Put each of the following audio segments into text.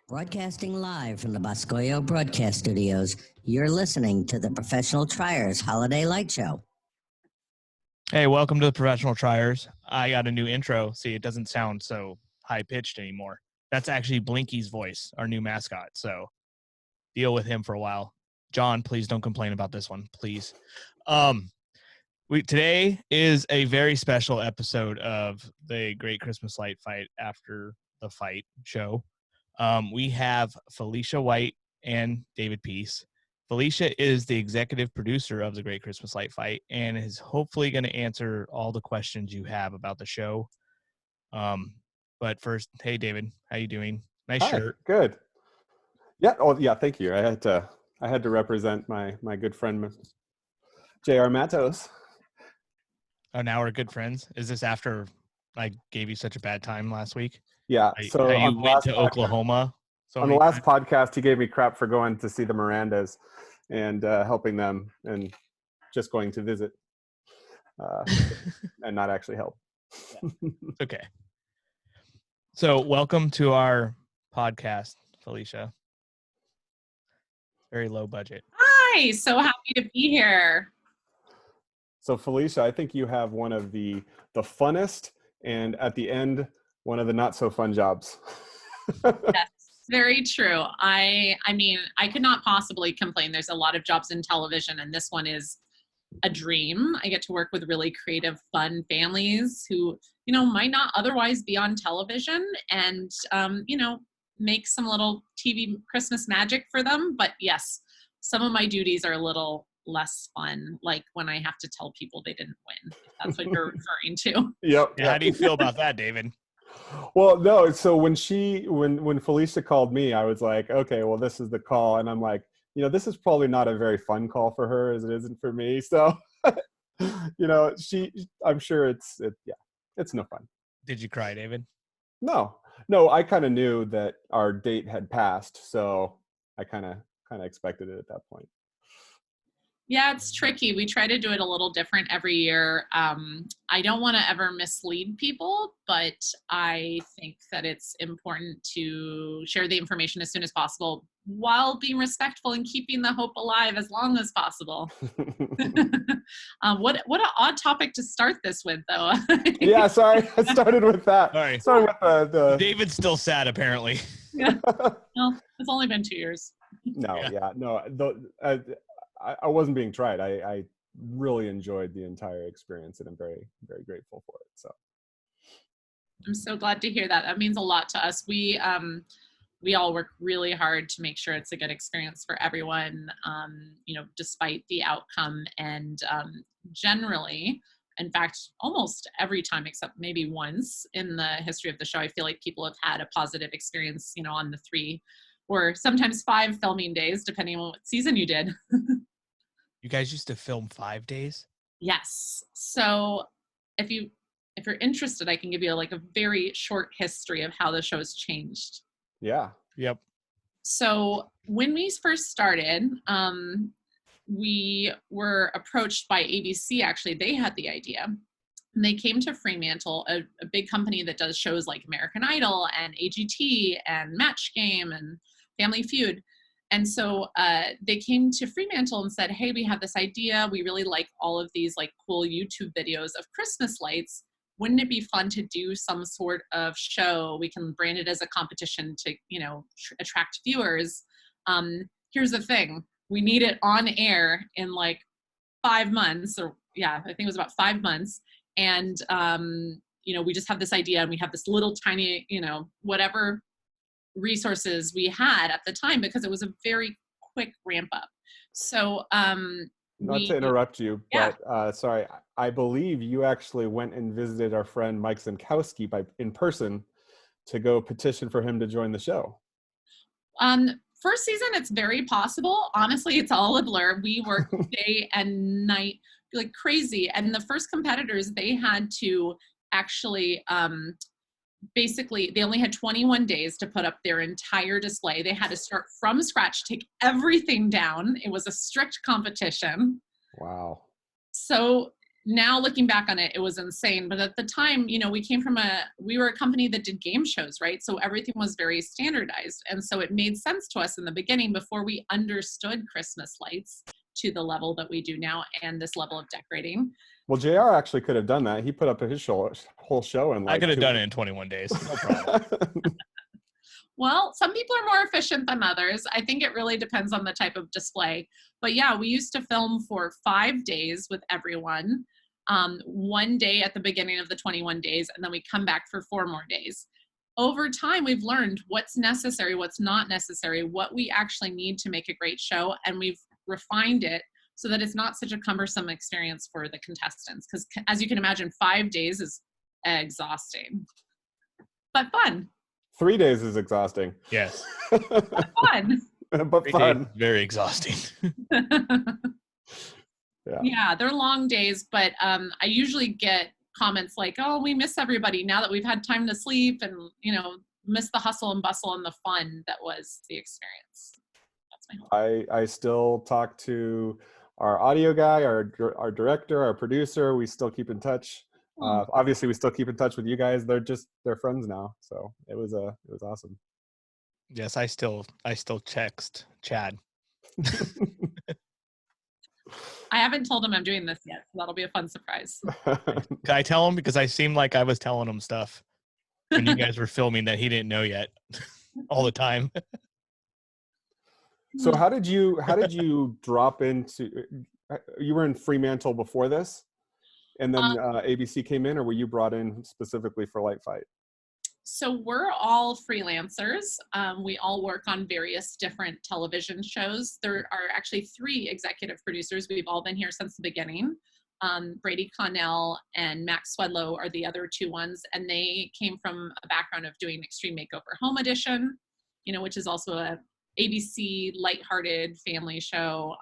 Broadcasting live from the Boscoyo Broadcast Studios, you're listening to the Professional Triers Holiday Light Show. Hey, welcome to the Professional Triers. I got a new intro. See, it doesn't sound so high-pitched anymore. That's actually Blinky's voice, our new mascot, so deal with him for a while. John, please don't complain about this one, please. Today is a very special episode of the Great Christmas Light Fight After the Fight show. We have Felicia White and David Peace. Felicia is the executive producer of the Great Christmas Light Fight and is hopefully going to answer all the questions you have about the show. But first, hey, David, how you doing? Nice Hi, shirt. Good. Yeah. Oh, yeah. Thank you. I had to represent my good friend, J.R. Matos. Oh, now we're good friends. Is this after I gave you such a bad time last week? Yeah. So how you went to Oklahoma? On the last podcast, he gave me crap for going to see the Mirandas and helping them and just going to visit and not actually help. Okay. So welcome to our podcast, Felicia. Very low budget. Hi, so happy to be here. So Felicia, I think you have one of the funnest and at the end, one of the not so fun jobs. Yes, very true. I mean, I could not possibly complain. There's a lot of jobs in television, and this one is a dream. I get to work with really creative, fun families who, might not otherwise be on television and, make some little TV Christmas magic for them. But yes, some of my duties are a little less fun, like when I have to tell people they didn't win, if that's what you're referring to. Yep. Yeah, how do you feel about that, David? Well, no. So when Felicia called me, I was like, okay, well, this is the call. And I'm like, this is probably not a very fun call for her as it isn't for me. So, I'm sure it's no fun. Did you cry, David? No, I kind of knew that our date had passed. So I kind of expected it at that point. Yeah, it's tricky. We try to do it a little different every year. I don't want to ever mislead people, but I think that it's important to share the information as soon as possible while being respectful and keeping the hope alive as long as possible. What an odd topic to start this with, though. Yeah, sorry. I started with that. Sorry with the... David's still sad, apparently. Yeah. Well, it's only been 2 years. I wasn't being tried. I really enjoyed the entire experience, and I'm very, very grateful for it. So I'm so glad to hear that. That means a lot to us. We all work really hard to make sure it's a good experience for everyone, despite the outcome. And generally, in fact, almost every time except maybe once in the history of the show, I feel like people have had a positive experience, on the 3 or sometimes 5 filming days, depending on what season you did. You guys used to film 5 days? Yes. So if you're interested, I can give you a very short history of how the show's changed. Yeah. Yep. So when we first started, we were approached by ABC. Actually, they had the idea. And they came to Fremantle, a big company that does shows like American Idol and AGT and Match Game and Family Feud. And so they came to Fremantle and said, hey, we have this idea. We really like all of these cool YouTube videos of Christmas lights. Wouldn't it be fun to do some sort of show? We can brand it as a competition to, attract viewers. Here's the thing. We need it on air in 5 months I think it was about 5 months. And, we just have this idea and we have this little tiny, whatever resources we had at the time, because it was a very quick ramp up. So, not to interrupt you, yeah. but sorry, I believe you actually went and visited our friend Mike Zinkowski in person to go petition for him to join the show. First season, it's very possible. Honestly, it's all a blur. We worked day and night like crazy. And the first competitors, they had to actually, basically, they only had 21 days to put up their entire display. They had to start from scratch, take everything down. It was a strict competition. Wow. So now looking back on it, it was insane. But at the time, we were a company that did game shows, right? So everything was very standardized. And so it made sense to us in the beginning before we understood Christmas lights to the level that we do now and this level of decorating. Well, JR actually could have done that. He put up his whole show in like I could have done it in 21 days. No problem. Well, some people are more efficient than others. I think it really depends on the type of display. But yeah, we used to film for 5 days with everyone, 1 day at the beginning of the 21 days, and then we come back for 4 more days. Over time, we've learned what's necessary, what's not necessary, what we actually need to make a great show, and we've refined it so that it's not such a cumbersome experience for the contestants. Because as you can imagine, 5 days is exhausting, but fun. 3 days is exhausting. Yes. But fun. But fun. Very exhausting. Yeah, they're long days, but I usually get comments like, oh, we miss everybody now that we've had time to sleep and, miss the hustle and bustle and the fun that was the experience. That's my hope. I still talk to our audio guy, our director, our producer. We still keep in touch. Obviously we still keep in touch with you guys. They're friends now. So it was awesome. Yes, I still text Chad. I haven't told him I'm doing this yet, so that'll be a fun surprise. Can I tell him? Because I seemed like I was telling him stuff when you guys were filming that he didn't know yet all the time. So how did you drop into, you were in Fremantle before this? And then ABC came in, or were you brought in specifically for Light Fight? So we're all freelancers. We all work on various different television shows. There are actually 3 executive producers. We've all been here since the beginning. Brady Connell and Max Swedlow are the other 2 ones. And they came from a background of doing Extreme Makeover Home Edition, which is also a ABC lighthearted family show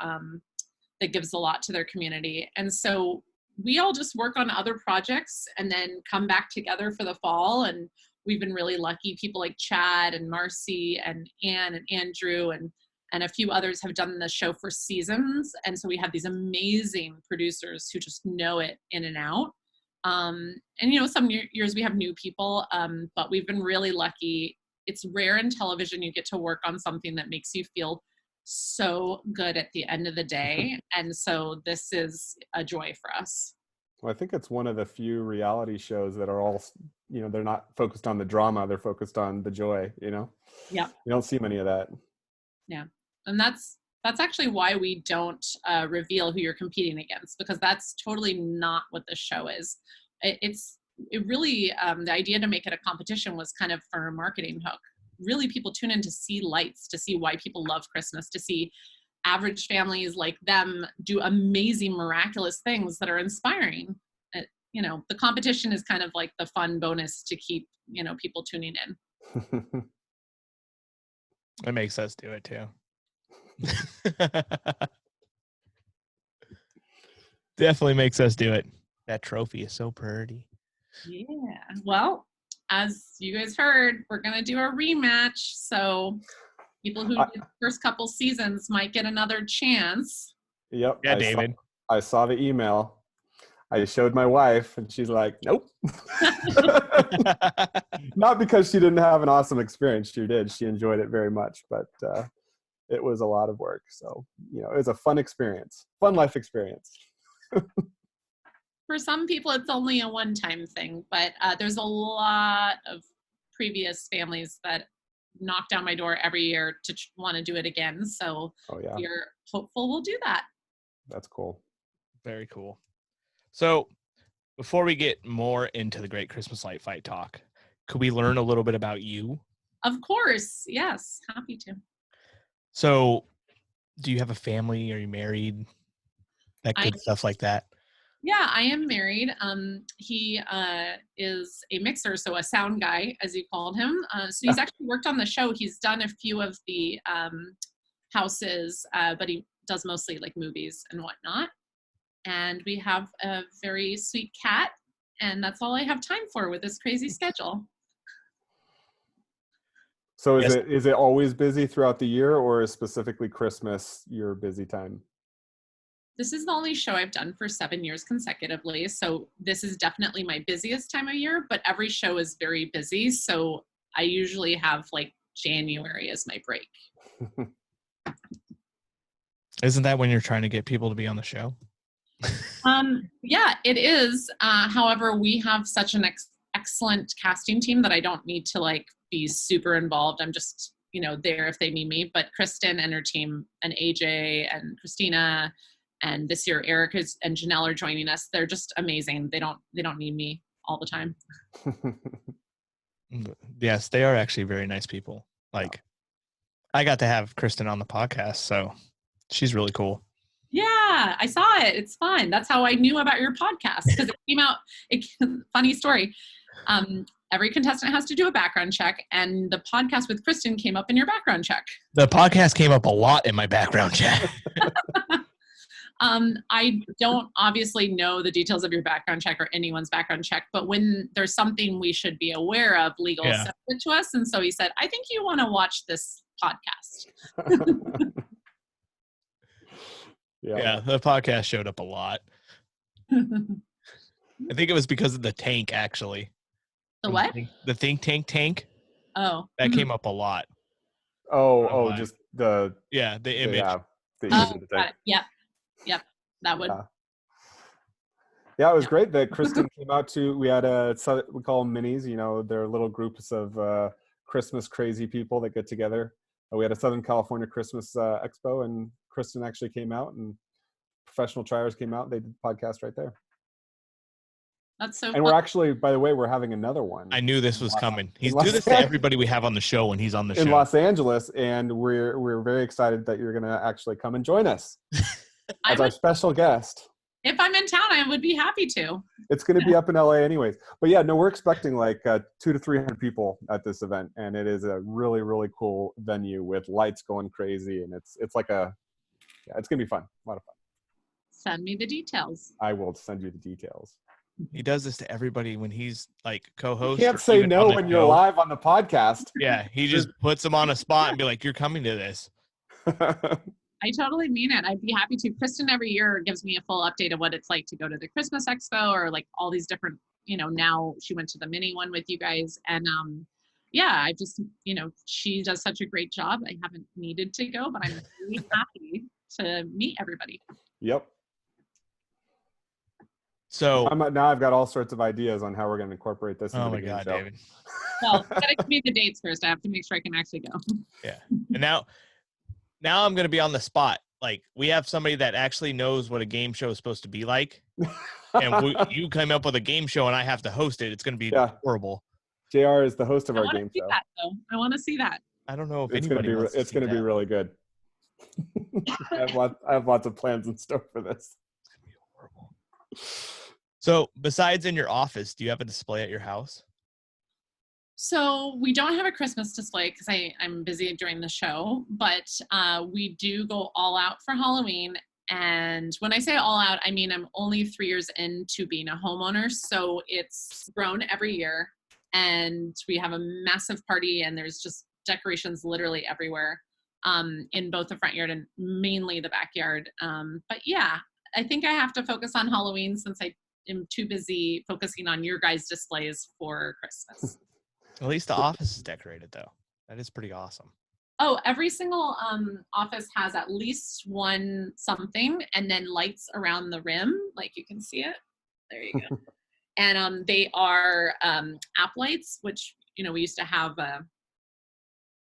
that gives a lot to their community. And so we all just work on other projects and then come back together for the fall. And we've been really lucky. People like Chad and Marcy and Ann and Andrew and a few others have done the show for seasons. And so we have these amazing producers who just know it in and out. And, some years we have new people, but we've been really lucky. It's rare in television you get to work on something that makes you feel so good at the end of the day. And so this is a joy for us. Well, I think it's one of the few reality shows that are all, they're not focused on the drama, they're focused on the joy, Yeah. You don't see many of that. Yeah. And that's actually why we don't reveal who you're competing against, because that's totally not what the show is. It really, the idea to make it a competition was kind of for a marketing hook. Really, people tune in to see lights, to see why people love Christmas, to see average families like them do amazing, miraculous things that are inspiring. The competition is kind of like the fun bonus to keep, people tuning in. It makes us do it too. Definitely makes us do it. That trophy is so pretty. Yeah. Well, as you guys heard, we're going to do a rematch. So people who did the first couple seasons might get another chance. Yep. Yeah, David. I saw the email. I showed my wife and she's like, nope. Not because she didn't have an awesome experience. She did. She enjoyed it very much, but it was a lot of work. So, it was a fun experience, fun life experience. For some people, it's only a one-time thing, but there's a lot of previous families that knock down my door every year to want to do it again. So we're hopeful we'll do that. That's cool. Very cool. So before we get more into the Great Christmas Light Fight talk, could we learn a little bit about you? Of course. Yes. Happy to. So do you have a family? Are you married? That good stuff like that. Yeah, I am married. He is a mixer, so a sound guy, as you called him. So he's actually worked on the show. He's done a few of the houses, but he does mostly like movies and whatnot. And we have a very sweet cat, and that's all I have time for with this crazy schedule. So is it always busy throughout the year, or is specifically Christmas your busy time? This is the only show I've done for 7 years consecutively. So this is definitely my busiest time of year, but every show is very busy. So I usually have like January as my break. Isn't that when you're trying to get people to be on the show? Yeah, it is. However, we have such an excellent casting team that I don't need to like be super involved. I'm just, there if they need me. But Kristen and her team and AJ and Christina and this year Eric and Janelle are joining us. They're just amazing. They don't need me all the time. Yes, they are actually very nice people. Like, I got to have Kristen on the podcast, so she's really cool. Yeah, I saw it. It's fun. That's how I knew about your podcast, because it came out. Funny story. Every contestant has to do a background check, and the podcast with Kristen came up in your background check. The podcast came up a lot in my background check. I don't obviously know the details of your background check or anyone's background check, but when there's something we should be aware of, legal sent it to us. And so he said, I think you want to watch this podcast. Yeah, the podcast showed up a lot. I think it was because of the tank, actually. The what? The think tank. Oh. That came up a lot. Just the... Yeah, the image. The image of the tank. Yep, that would. Yeah, it was great that Kristen came out to, we had we call them minis, they're little groups of Christmas crazy people that get together. We had a Southern California Christmas expo, and Kristen actually came out, and professional triers came out. They did the podcast right there. That's so And fun. we're actually, by the way, we're having another one. I knew this was coming. He's do this to everybody we have on the show when he's on the show. In Los Angeles, and we're very excited that you're going to actually come and join us as our special guest. If I'm in town, I would be happy to. It's going to be up in LA anyways. But yeah, no, we're expecting like 200 to 300 people at this event, and it is a really, really cool venue with lights going crazy, and it's like it's going to be fun. A lot of fun. Send me the details. I will send you the details. He does this to everybody when he's like co-host. You can't say no when you're live on the podcast. Yeah, he just puts them on a spot and be like, "You're coming to this." I totally mean it. I'd be happy to. Kristen every year gives me a full update of what it's like to go to the Christmas Expo, or like all these different, now she went to the mini one with you guys. And I just, she does such a great job. I haven't needed to go, but I'm really happy to meet everybody. Yep. So now I've got all sorts of ideas on how we're going to incorporate this. Oh my God, show. David. Well, you gotta give me the dates first. I have to make sure I can actually go. Yeah. And now I'm going to be on the spot. Like, we have somebody that actually knows what a game show is supposed to be like. And you came up with a game show and I have to host it. It's going to be horrible. JR is the host of our game show. I want to see that. I don't know if it's going to be really good. I have lots of plans in store for this. It's going to be horrible. So besides in your office, do you have a display at your house? So we don't have a Christmas display because I'm busy during the show, but we do go all out for Halloween. And when I say all out, I mean I'm only 3 years into being a homeowner, so it's grown every year. And we have a massive party, and there's just decorations literally everywhere in both the front yard and mainly the backyard. But yeah, I think I have to focus on Halloween since I am too busy focusing on your guys' displays for Christmas. At least the office is decorated, though. That is pretty awesome. Oh, every single office has at least one something, and then lights around the rim, like you can see it. There you go. And they are app lights, which, we used to have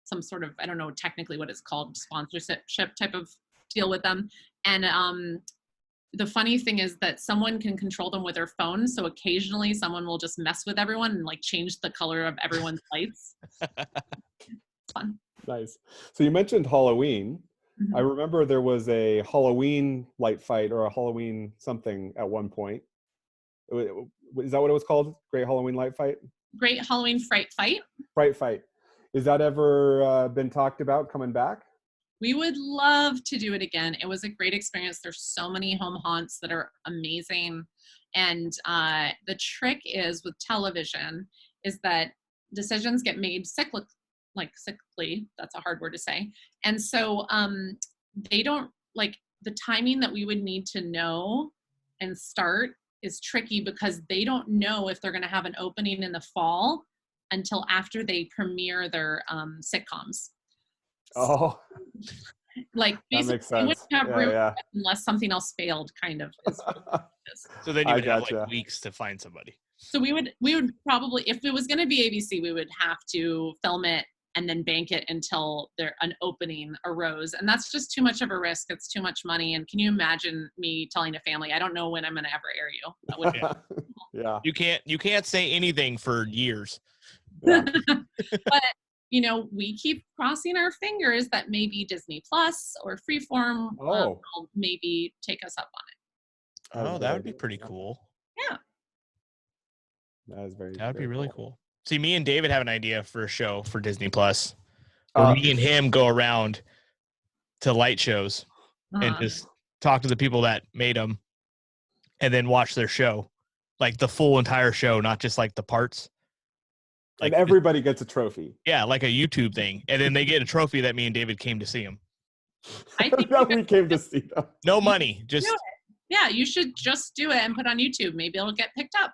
some sort of, I don't know technically what it's called, sponsorship type of deal with them. And the funny thing is that someone can control them with their phone. So occasionally someone will just mess with everyone and like change the color of everyone's lights. It's fun. Nice. So you mentioned Halloween. Mm-hmm. I remember there was a Halloween light fight or a Halloween something at one point. Is that what it was called? Great Halloween light fight? Great Halloween fright fight. Fright fight. Is that ever been talked about coming back? We would love to do it again. It was a great experience. There's so many home haunts that are amazing. And the trick is with television is that decisions get made cyclically. That's a hard word to say. And so they don't, like, the timing that we would need to know and start is tricky because they don't know if they're going to have an opening in the fall until after they premiere their sitcoms. Oh, Like that basically makes they wouldn't sense. have Yeah, room yeah. unless something else failed, kind of. So then you I would have gotcha. like weeks to find somebody. So we would probably, if it was going to be ABC, we would have to film it and then bank it until an opening arose. And that's just too much of a risk. It's too much money. And can you imagine me telling a family, I don't know when I'm going to ever air you? That would Yeah. You can't say anything for years. Yeah. But, you know, we keep crossing our fingers that maybe Disney Plus or Freeform will maybe take us up on Oh, that would be pretty cool. it. Yeah. That is very. That would be very really cool. See, me and David have an idea for a show for Disney Plus, where Uh, me and him go around to light shows and Uh-huh. just talk to the people that made them, and then watch their show, like the full entire show, not just like the parts. and everybody gets a trophy. Yeah, like a YouTube thing, and then they get a trophy that me and David came to see them. I think that we came to see them. No money, just do it. Yeah, you should just do it and put on YouTube. Maybe it'll get picked up.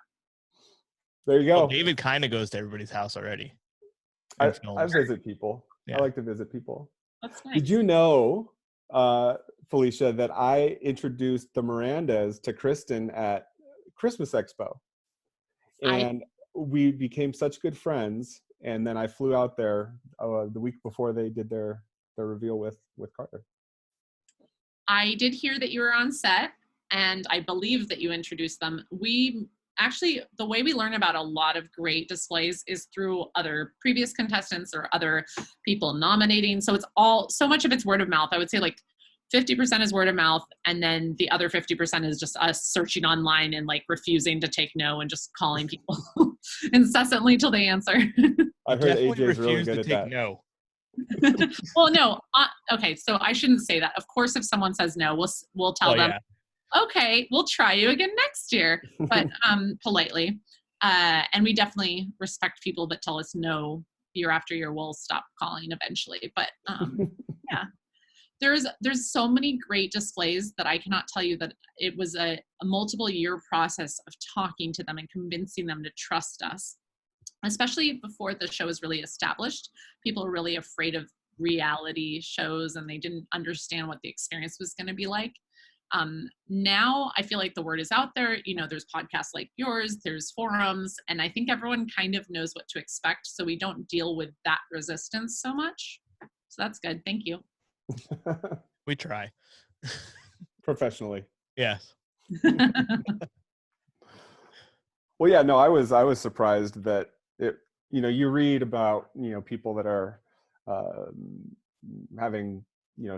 There you go. well, David kind of goes to everybody's house already. I and films. visit people. Yeah. I like to visit people. That's nice. Did you know, Felicia, that I introduced the Mirandas to Kristen at Christmas Expo? And we became such good friends. And then I flew out there the week before they did their reveal with Carter. I did hear that you were on set, and I believe that you introduced them. Actually, the way we learn about a lot of great displays is through other previous contestants or other people nominating. So so much of it's word of mouth. I would say like 50% is word of mouth, and then the other 50% is just us searching online and like refusing to take no and just calling people incessantly till they answer. I heard AJ is really good at that. No. Well, no. Okay, so I shouldn't say that. Of course, if someone says no, we'll tell them. Yeah. Okay, we'll try you again next year, but politely. And we definitely respect people that tell us no year after year. We'll stop calling eventually. But yeah, there's so many great displays that I cannot tell you that it was a multiple year process of talking to them and convincing them to trust us, especially before the show is really established. People are really afraid of reality shows and they didn't understand what the experience was going to be like. Now I feel like the word is out there. You know, there's podcasts like yours, there's forums, and I think everyone kind of knows what to expect. So we don't deal with that resistance so much. So that's good. Thank you. We try. Professionally. Yes. Well, yeah, no, I was surprised that you read about, people that are having,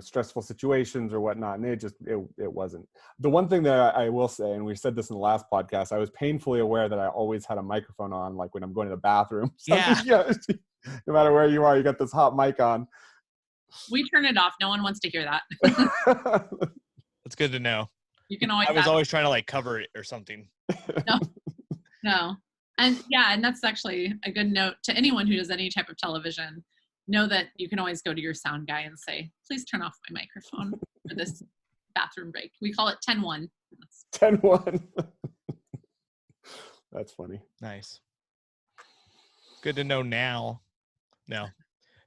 stressful situations or whatnot, and it wasn't. The one thing that I will say, and we said this in the last podcast, I was painfully aware that I always had a microphone on, like when I'm going to the bathroom. Yeah. No matter where you are, you got this hot mic on. We turn it off. No one wants to hear that. That's good to know. You can always. I was always trying to like cover it or something. No. And that's actually a good note to anyone who does any type of television. Know that you can always go to your sound guy and say, please turn off my microphone for this bathroom break. We call it 10-1. 10-1. That's funny. Nice. Good to know now. No.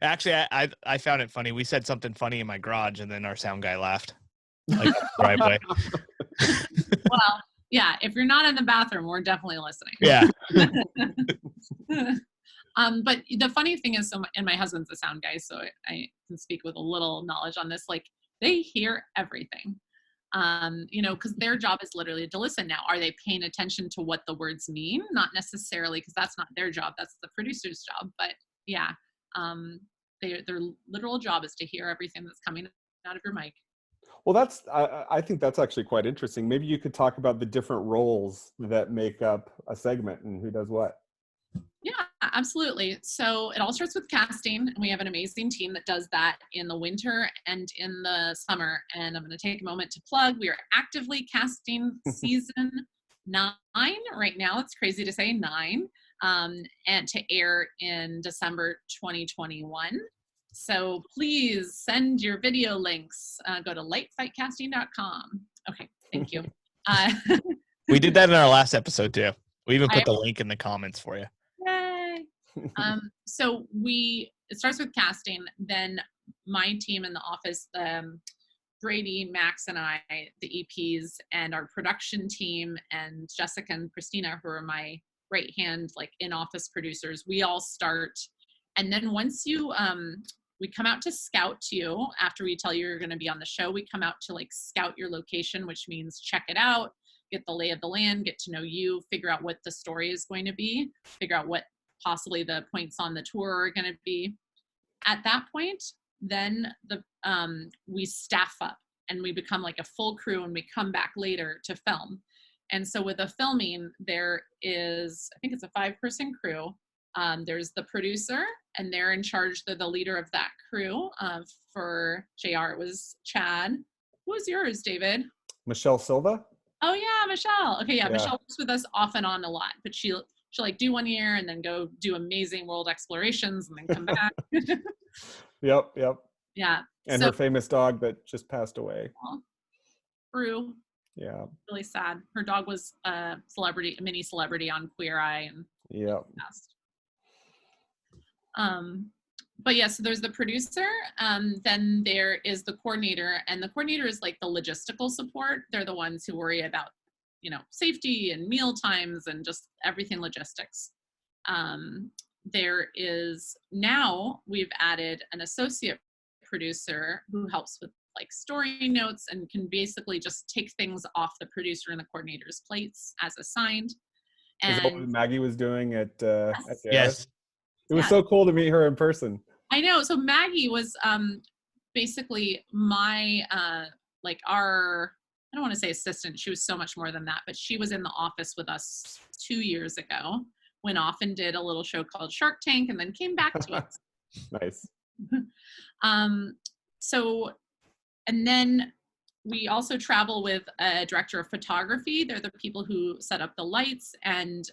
Actually, I found it funny. We said something funny in my garage, and then our sound guy laughed. Like right away. Well, yeah, if you're not in the bathroom, we're definitely listening. Yeah. But the funny thing is, and my husband's a sound guy, so I can speak with a little knowledge on this. Like, they hear everything, because their job is literally to listen. Now, are they paying attention to what the words mean? Not necessarily, because that's not their job. That's the producer's job. But yeah, their literal job is to hear everything that's coming out of your mic. Well, I think that's actually quite interesting. Maybe you could talk about the different roles that make up a segment and who does what. Yeah, absolutely. So it all starts with casting, and we have an amazing team that does that in the winter and in the summer. And I'm going to take a moment to plug. We are actively casting season 9 right now. It's crazy to say 9, and to air in December 2021. So please send your video links. Go to lightfightcasting.com. Okay, thank you. We did that in our last episode too. We even put I- the link in the comments for you. Yay! So it starts with casting. Then my team in the office, Brady, Max, and I, the EPs, and our production team, and Jessica and Christina, who are my right hand, like in-office producers, we all start. And then once you, we come out to scout you after we tell you you're going to be on the show. We come out to like scout your location, which means check it out, get the lay of the land, get to know you, figure out what the story is going to be, figure out what possibly the points on the tour are going to be. At that point, then we staff up and we become like a full crew, and we come back later to film. And so with the filming, there is, I think it's a 5-person crew. There's the producer, and they're in charge. They're the leader of that crew. For JR, it was Chad. Who was yours, David? Michelle Silva. Oh yeah, Michelle. Okay, yeah, Yeah. Michelle works with us off and on a lot, but she'll like do 1 year and then go do amazing world explorations and then come back. Yep. Yeah. And so, her famous dog that just passed away. Rue, Yeah. really sad. Her dog was a celebrity, a mini celebrity on Queer Eye, and Yep. passed. But yeah, so there's the producer, then there is the coordinator, and the coordinator is like the logistical support. They're the ones who worry about, safety and meal times and just everything logistics. There is, now we've added an associate producer who helps with like story notes and can basically just take things off the producer and the coordinator's plates as assigned. Is that what And Maggie was doing at JR's? Yes. It was Yeah. so cool to meet her in person. I know. So Maggie was basically my our, I don't want to say assistant. She was so much more than that, but she was in the office with us 2 years ago. Went off and did a little show called Shark Tank, and then came back to us. Nice. And then we also travel with a director of photography. They're the people who set up the lights and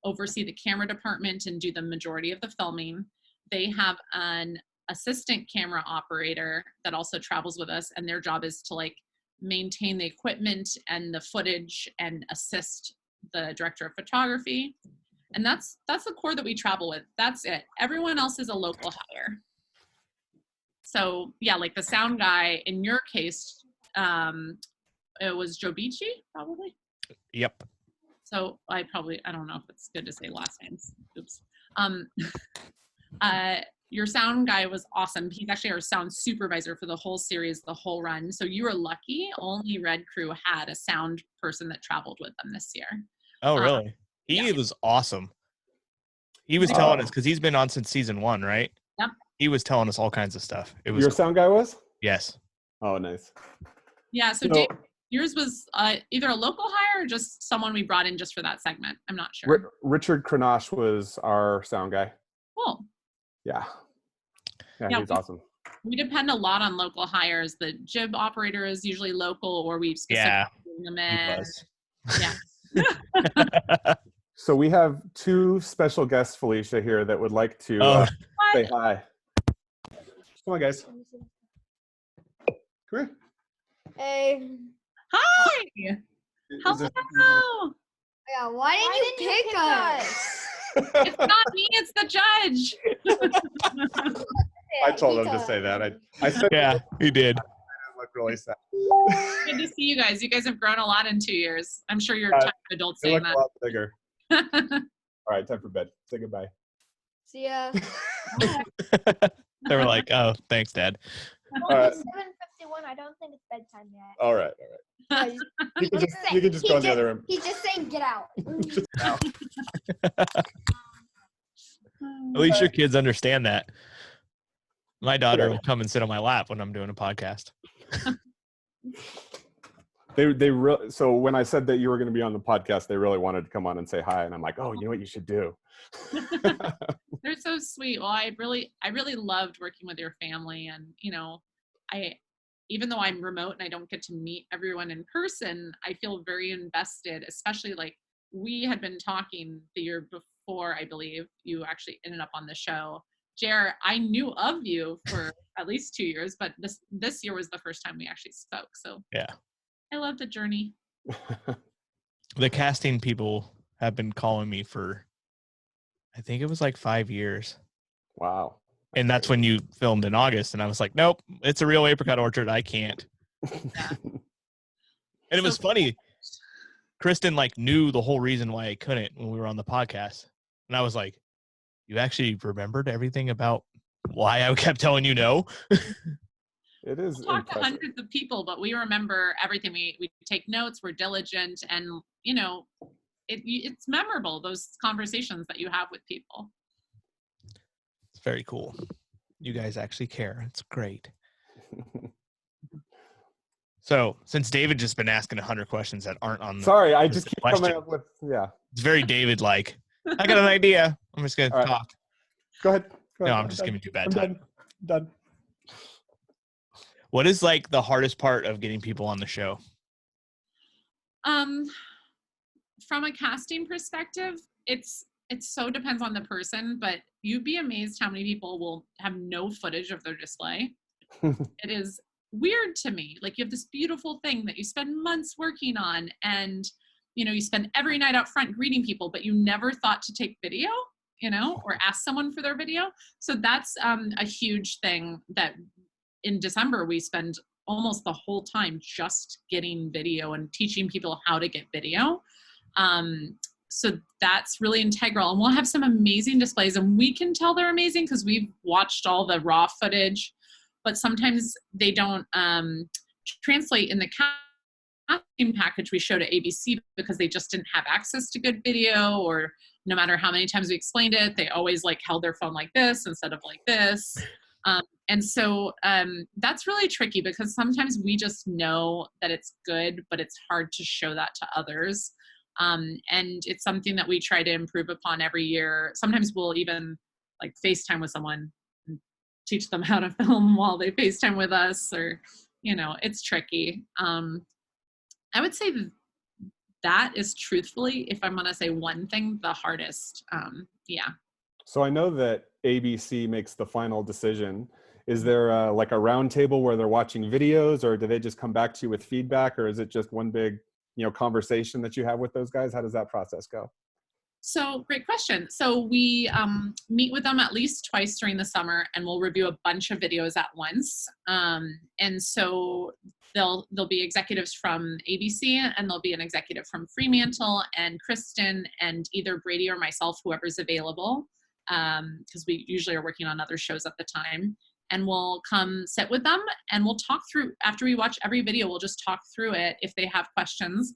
oversee the camera department and do the majority of the filming. They have an assistant camera operator that also travels with us, and their job is to like maintain the equipment and the footage and assist the director of photography. And that's the core that we travel with. That's it. Everyone else is a local hire. So yeah, like the sound guy in your case, it was Joe Beachy, probably. Yep. So I don't know if it's good to say last names. Oops. Your sound guy was awesome. He's actually our sound supervisor for the whole series, the whole run. So you were lucky. Only Red Crew had a sound person that traveled with them this year. Oh, really? He yeah. was awesome. He was telling us, because he's been on since season 1, right? Yep. He was telling us all kinds of stuff. It was Your sound guy was? Yes. Oh, nice. Yeah. So Dave, yours was either a local hire or just someone we brought in just for that segment. I'm not sure. Richard Kranosh was our sound guy. Cool. Yeah, Yeah, he's awesome. We depend a lot on local hires. The jib operator is usually local, or we've specifically bring them in. He was. Yeah. So we have 2 special guests, Felicia, here that would like to say hi. Come on, guys. Come here. Hey. Hi. Hello. Yeah, why didn't you pick us? It's not me, it's the judge. I told him to say that. I said Yeah, he did. I look really sad. Good to see you guys. You guys have grown a lot in 2 years. I'm sure you're tired of adults They saying look a lot bigger. that. All right, time for bed. Say goodbye. See ya. They were like, "Oh, thanks, Dad." All right. It's 7:51. I don't think it's bedtime yet. All right. Yeah, You can just go in the other room. He's just saying get out. At least your kids understand that. My daughter will come and sit on my lap when I'm doing a podcast. So when I said that you were going to be on the podcast, they really wanted to come on and say hi, and I'm like, oh, you know what you should do? They're so sweet. Well, I really loved working with your family, and even though I'm remote and I don't get to meet everyone in person, I feel very invested, especially like we had been talking the year before, I believe you actually ended up on the show, Jer, I knew of you for at least 2 years, but this year was the first time we actually spoke. So Yeah. I love the journey. The casting people have been calling me for, I think it was like 5 years. Wow. And that's when you filmed in August. And I was like, nope, it's a real apricot orchard. I can't. And it was funny. Kristen like knew the whole reason why I couldn't when we were on the podcast. And I was like, you actually remembered everything about why I kept telling you no? It is We talk to impressive. hundreds of people, but we remember everything. We take notes, we're diligent, and you know, it's memorable, those conversations that you have with people. It's very cool. You guys actually care. It's great. So, since David just been asking 100 questions that aren't on the Sorry, I just the keep question, coming up with, yeah. it's very David-like. I got an idea. I'm just going All to right. talk. Go ahead. No, I'm just giving you a bad I'm time. done. What is like the hardest part of getting people on the show? From a casting perspective, it so depends on the person, but you'd be amazed how many people will have no footage of their display. It is weird to me. Like, you have this beautiful thing that you spend months working on, and you know, you spend every night out front greeting people, but you never thought to take video, you know, or ask someone for their video. So that's a huge thing that in December we spend almost the whole time just getting video and teaching people how to get video. So that's really integral, and we'll have some amazing displays, and we can tell they're amazing because we've watched all the raw footage, but sometimes they don't translate in the casting package we show to ABC because they just didn't have access to good video, or no matter how many times we explained it, they always like held their phone like this instead of like this. And so that's really tricky because sometimes we just know that it's good, but it's hard to show that to others. And it's something that we try to improve upon every year. Sometimes we'll even like FaceTime with someone and teach them how to film while they FaceTime with us, or, you know, it's tricky. I would say that is truthfully, if I'm going to say one thing, the hardest. Yeah. So I know that ABC makes the final decision. Is there like a round table where they're watching videos, or do they just come back to you with feedback, or is it just one big, you know, conversation that you have with those guys? How does that process go? So great question. So we meet with them at least twice during the summer, and we'll review a bunch of videos at once. And so there'll be executives from ABC, and there'll be an executive from Fremantle, and Kristen, and either Brady or myself, whoever's available, because we usually are working on other shows at the time. And we'll come sit with them, and we'll talk through, after we watch every video, we'll just talk through it if they have questions.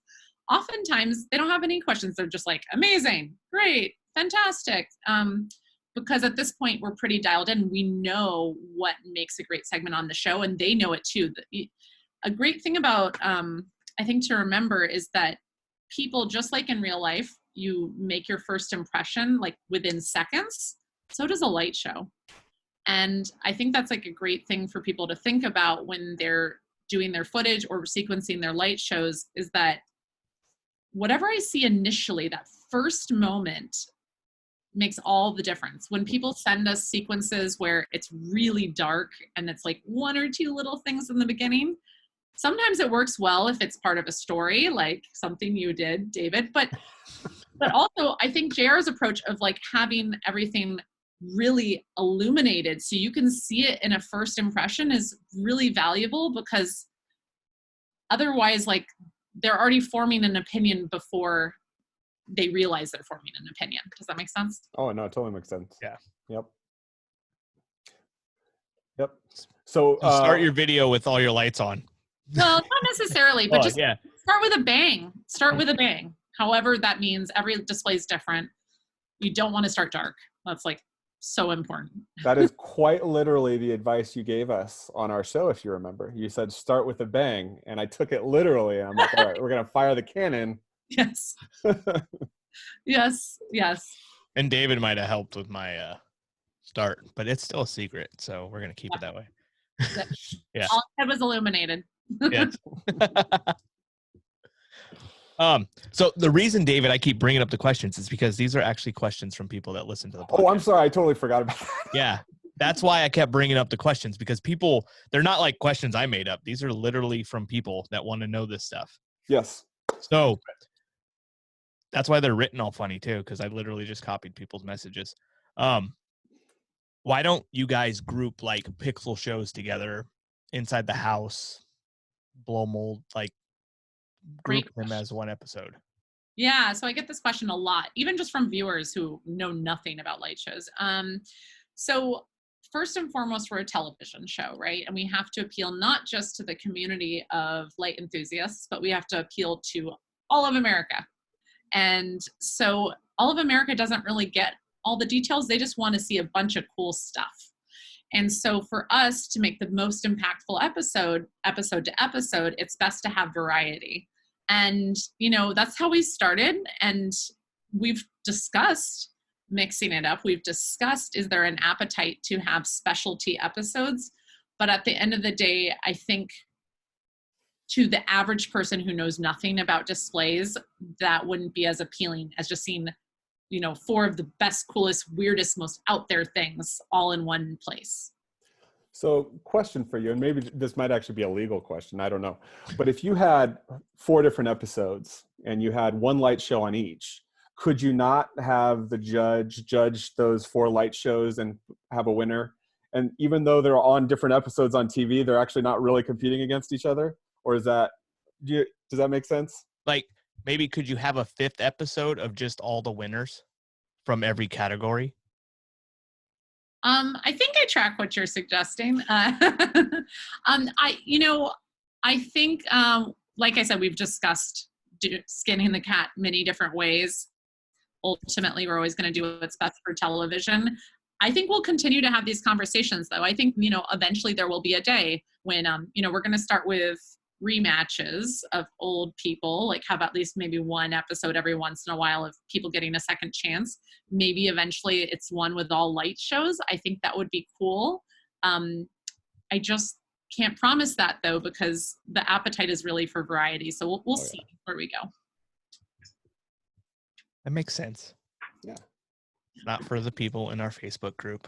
Oftentimes they don't have any questions. They're just like, amazing, great, fantastic. Because at this point we're pretty dialed in. We know what makes a great segment on the show, and they know it too. A great thing about, I think to remember, is that people, just like in real life, you make your first impression like within seconds. So does a light show. And I think that's like a great thing for people to think about when they're doing their footage or sequencing their light shows, is that whatever I see initially, that first moment makes all the difference. When people send us sequences where it's really dark and it's like one or two little things in the beginning, sometimes it works well if it's part of a story, like something you did, David. But also, I think JR's approach of like having everything really illuminated so you can see it in a first impression is really valuable, because otherwise, like, they're already forming an opinion before they realize they're forming an opinion. Does that make sense? Oh, no, it totally makes sense. Yeah. Yep. So Start your video with all your lights on. Well, not necessarily, but just yeah. start with a bang. Start with a bang. However that means. Every display is different. You don't want to start dark. That's like so important. that is quite literally the advice you gave us on our show, if you remember. You said start with a bang, and I took it literally. And I'm like, all right, we're gonna fire the cannon. Yes. Yes. And David might have helped with my start, but it's still a secret, so we're gonna keep it that way. Yeah. All I had was illuminated. Yes. So the reason, David, I keep bringing up the questions is because these are actually questions from people that listen to the podcast. Oh, I'm sorry, I totally forgot about that. Yeah. That's why I kept bringing up the questions, because people, they're not like questions I made up. These are literally from people that want to know this stuff. Yes. So that's why they're written all funny too, because I literally just copied people's messages. Why don't you guys group like pixel shows together inside the house, blow mold, like group Great them question. as one episode? Yeah, so I get this question a lot, even just from viewers who know nothing about light shows. So first and foremost, we're a television show, right? And we have to appeal not just to the community of light enthusiasts, but we have to appeal to all of America. And so all of America doesn't really get all the details. They just want to see a bunch of cool stuff. And so for us to make the most impactful episode to episode, it's best to have variety. And, that's how we started. And we've discussed mixing it up. We've discussed, is there an appetite to have specialty episodes? But at the end of the day, I think to the average person who knows nothing about displays, that wouldn't be as appealing as just seeing, 4 of the best, coolest, weirdest, most out there things all in one place. So question for you, and maybe this might actually be a legal question, I don't know. But if you had 4 different episodes and you had one light show on each, could you not have the judge those 4 light shows and have a winner? And even though they're on different episodes on TV, they're actually not really competing against each other? Or does that make sense? Like, maybe could you have a 5th episode of just all the winners from every category? I think I track what you're suggesting. I think, like I said, we've discussed skinning the cat many different ways. Ultimately, we're always going to do what's best for television. I think we'll continue to have these conversations, though. I think, eventually there will be a day when, we're going to start with rematches of old people, like have at least maybe one episode every once in a while of people getting a second chance. Maybe eventually it's one with all light shows. I think that would be cool. I just can't promise that, though, because the appetite is really for variety. So we'll see where we go. That makes sense. Yeah. Not for the people in our Facebook group.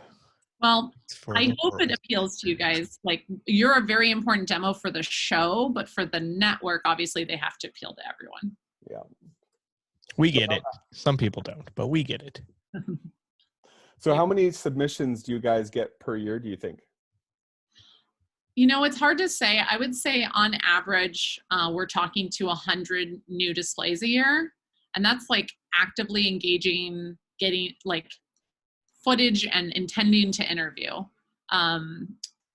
Well, I hope world. it appeals to you guys. Like, you're a very important demo for the show, but for the network, obviously they have to appeal to everyone. Yeah. We get it. Some people don't, but we get it. So how many submissions do you guys get per year, do you think? It's hard to say. I would say on average, we're talking to 100 new displays a year. And that's like actively engaging, getting like footage and intending to interview.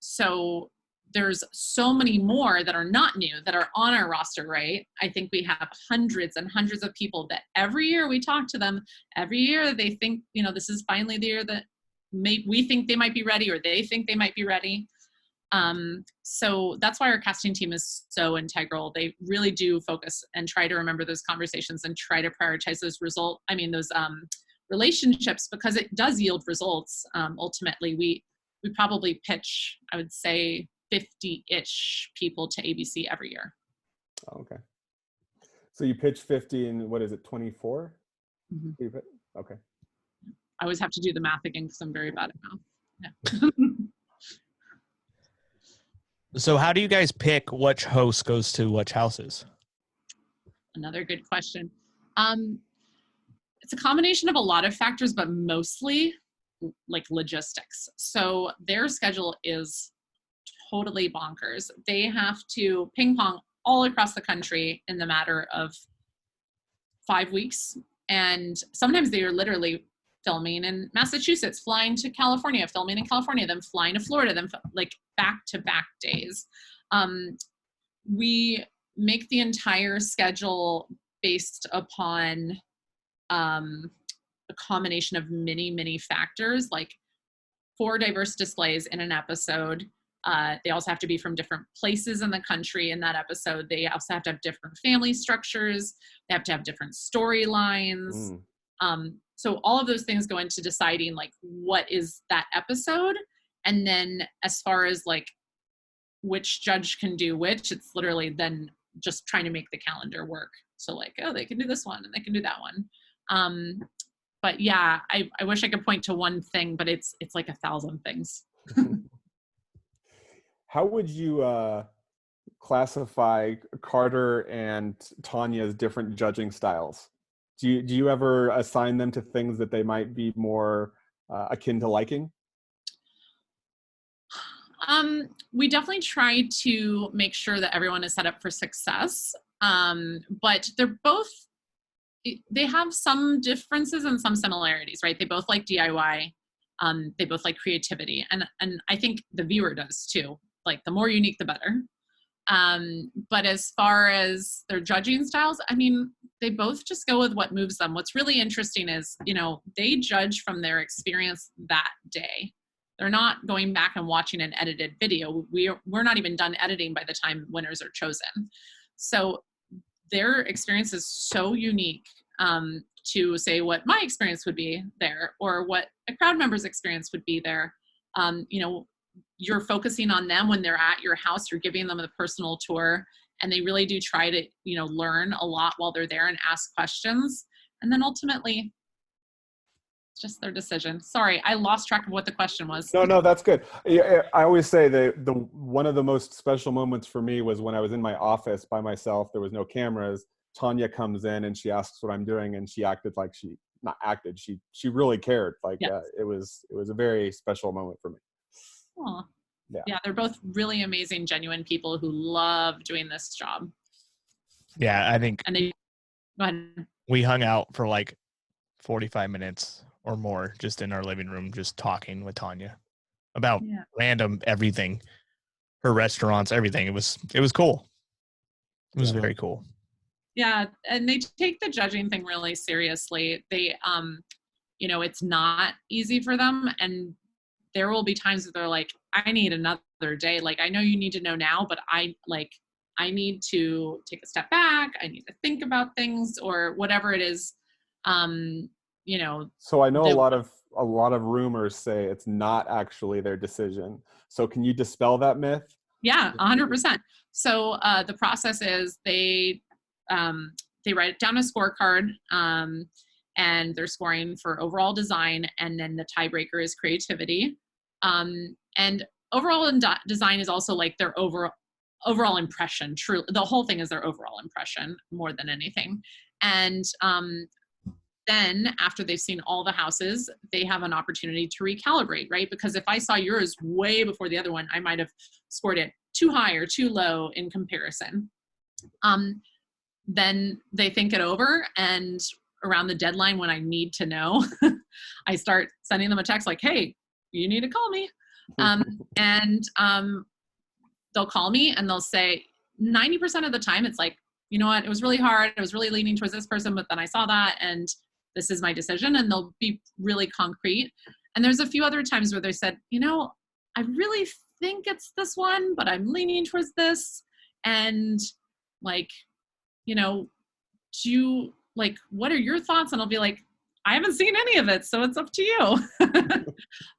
So there's so many more that are not new that are on our roster, right? I think we have hundreds and hundreds of people that every year we talk to them. Every year they think, this is finally the year that we think they might be ready, or they think they might be ready. So that's why our casting team is so integral. They really do focus and try to remember those conversations and try to prioritize those relationships, because it does yield results. Ultimately, we probably pitch, I would say, 50-ish people to ABC every year. Oh, okay. So you pitch 50 in, what is it, 24? Mm-hmm. Okay. I always have to do the math again because I'm very bad at math. Yeah. So how do you guys pick which host goes to which houses? Another good question. It's a combination of a lot of factors, but mostly like logistics. So their schedule is totally bonkers. They have to ping pong all across the country in the matter of 5 weeks. And sometimes they are literally filming in Massachusetts, flying to California, filming in California, then flying to Florida, then like back-to-back days. We make the entire schedule based upon a combination of many factors, like 4 diverse displays in an episode. They also have to be from different places in the country in that episode. They also have to have different family structures. They have to have different storylines. So all of those things go into deciding like what is that episode. And then as far as like which judge can do which, it's literally then just trying to make the calendar work. So like, oh, they can do this one and they can do that one. but yeah, I wish I could point to one thing, but it's like 1,000 things. How would you classify Carter and Tanya's different judging styles? Do you ever assign them to things that they might be more akin to liking? We definitely try to make sure that everyone is set up for success. But they have some differences and some similarities, right? They both like DIY. They both like creativity. And I think the viewer does too. Like the more unique, the better. But as far as their judging styles, I mean, they both just go with what moves them. What's really interesting is, they judge from their experience that day. They're not going back and watching an edited video. We're not even done editing by the time winners are chosen. So their experience is so unique to say what my experience would be there or what a crowd member's experience would be there. You're focusing on them when they're at your house. You're giving them a personal tour, and they really do try to, learn a lot while they're there and ask questions. And then ultimately, it's just their decision. Sorry, I lost track of what the question was. No, that's good. I always say the one of the most special moments for me was when I was in my office by myself. There was no cameras. Tanya comes in and she asks what I'm doing, and she acted like she really cared. Like yes. It was a very special moment for me. Aww. Yeah, they're both really amazing, genuine people who love doing this job. Yeah, I think. And they go ahead. We hung out for like 45 minutes or more just in our living room, just talking with Tanya about random everything, her restaurants, everything. It was cool. It was very cool. Yeah, and they take the judging thing really seriously. They, it's not easy for them, and there will be times that they're like, I need another day. Like, I know you need to know now, but I need to take a step back. I need to think about things or whatever it is. So I know a lot of rumors say it's not actually their decision. So can you dispel that myth? Yeah, 100%. So the process is they write down a scorecard, and they're scoring for overall design, and then the tiebreaker is creativity. And overall design is also like their overall impression. True, the whole thing is their overall impression more than anything. And then after they've seen all the houses, they have an opportunity to recalibrate, right? Because if I saw yours way before the other one, I might have scored it too high or too low in comparison. Then they think it over, and around the deadline when I need to know, I start sending them a text like, hey, you need to call me. And they'll call me and they'll say 90% of the time it's like, you know what, it was really hard. I was really leaning towards this person, but then I saw that and this is my decision, and they'll be really concrete. And there's a few other times where they said, I really think it's this one, but I'm leaning towards this. And like, what are your thoughts? And I'll be like, I haven't seen any of it, so it's up to you.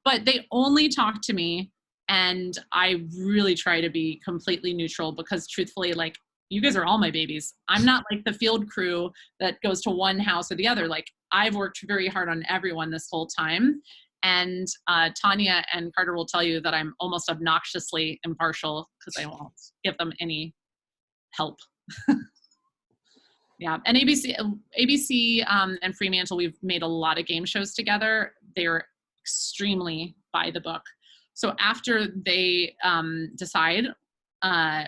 But they only talk to me, and I really try to be completely neutral because truthfully, like, you guys are all my babies. I'm not like the field crew that goes to one house or the other. Like, I've worked very hard on everyone this whole time. And Tanya and Carter will tell you that I'm almost obnoxiously impartial because I won't give them any help. Yeah, and ABC and Fremantle, we've made a lot of game shows together. They're extremely by the book. So after they decide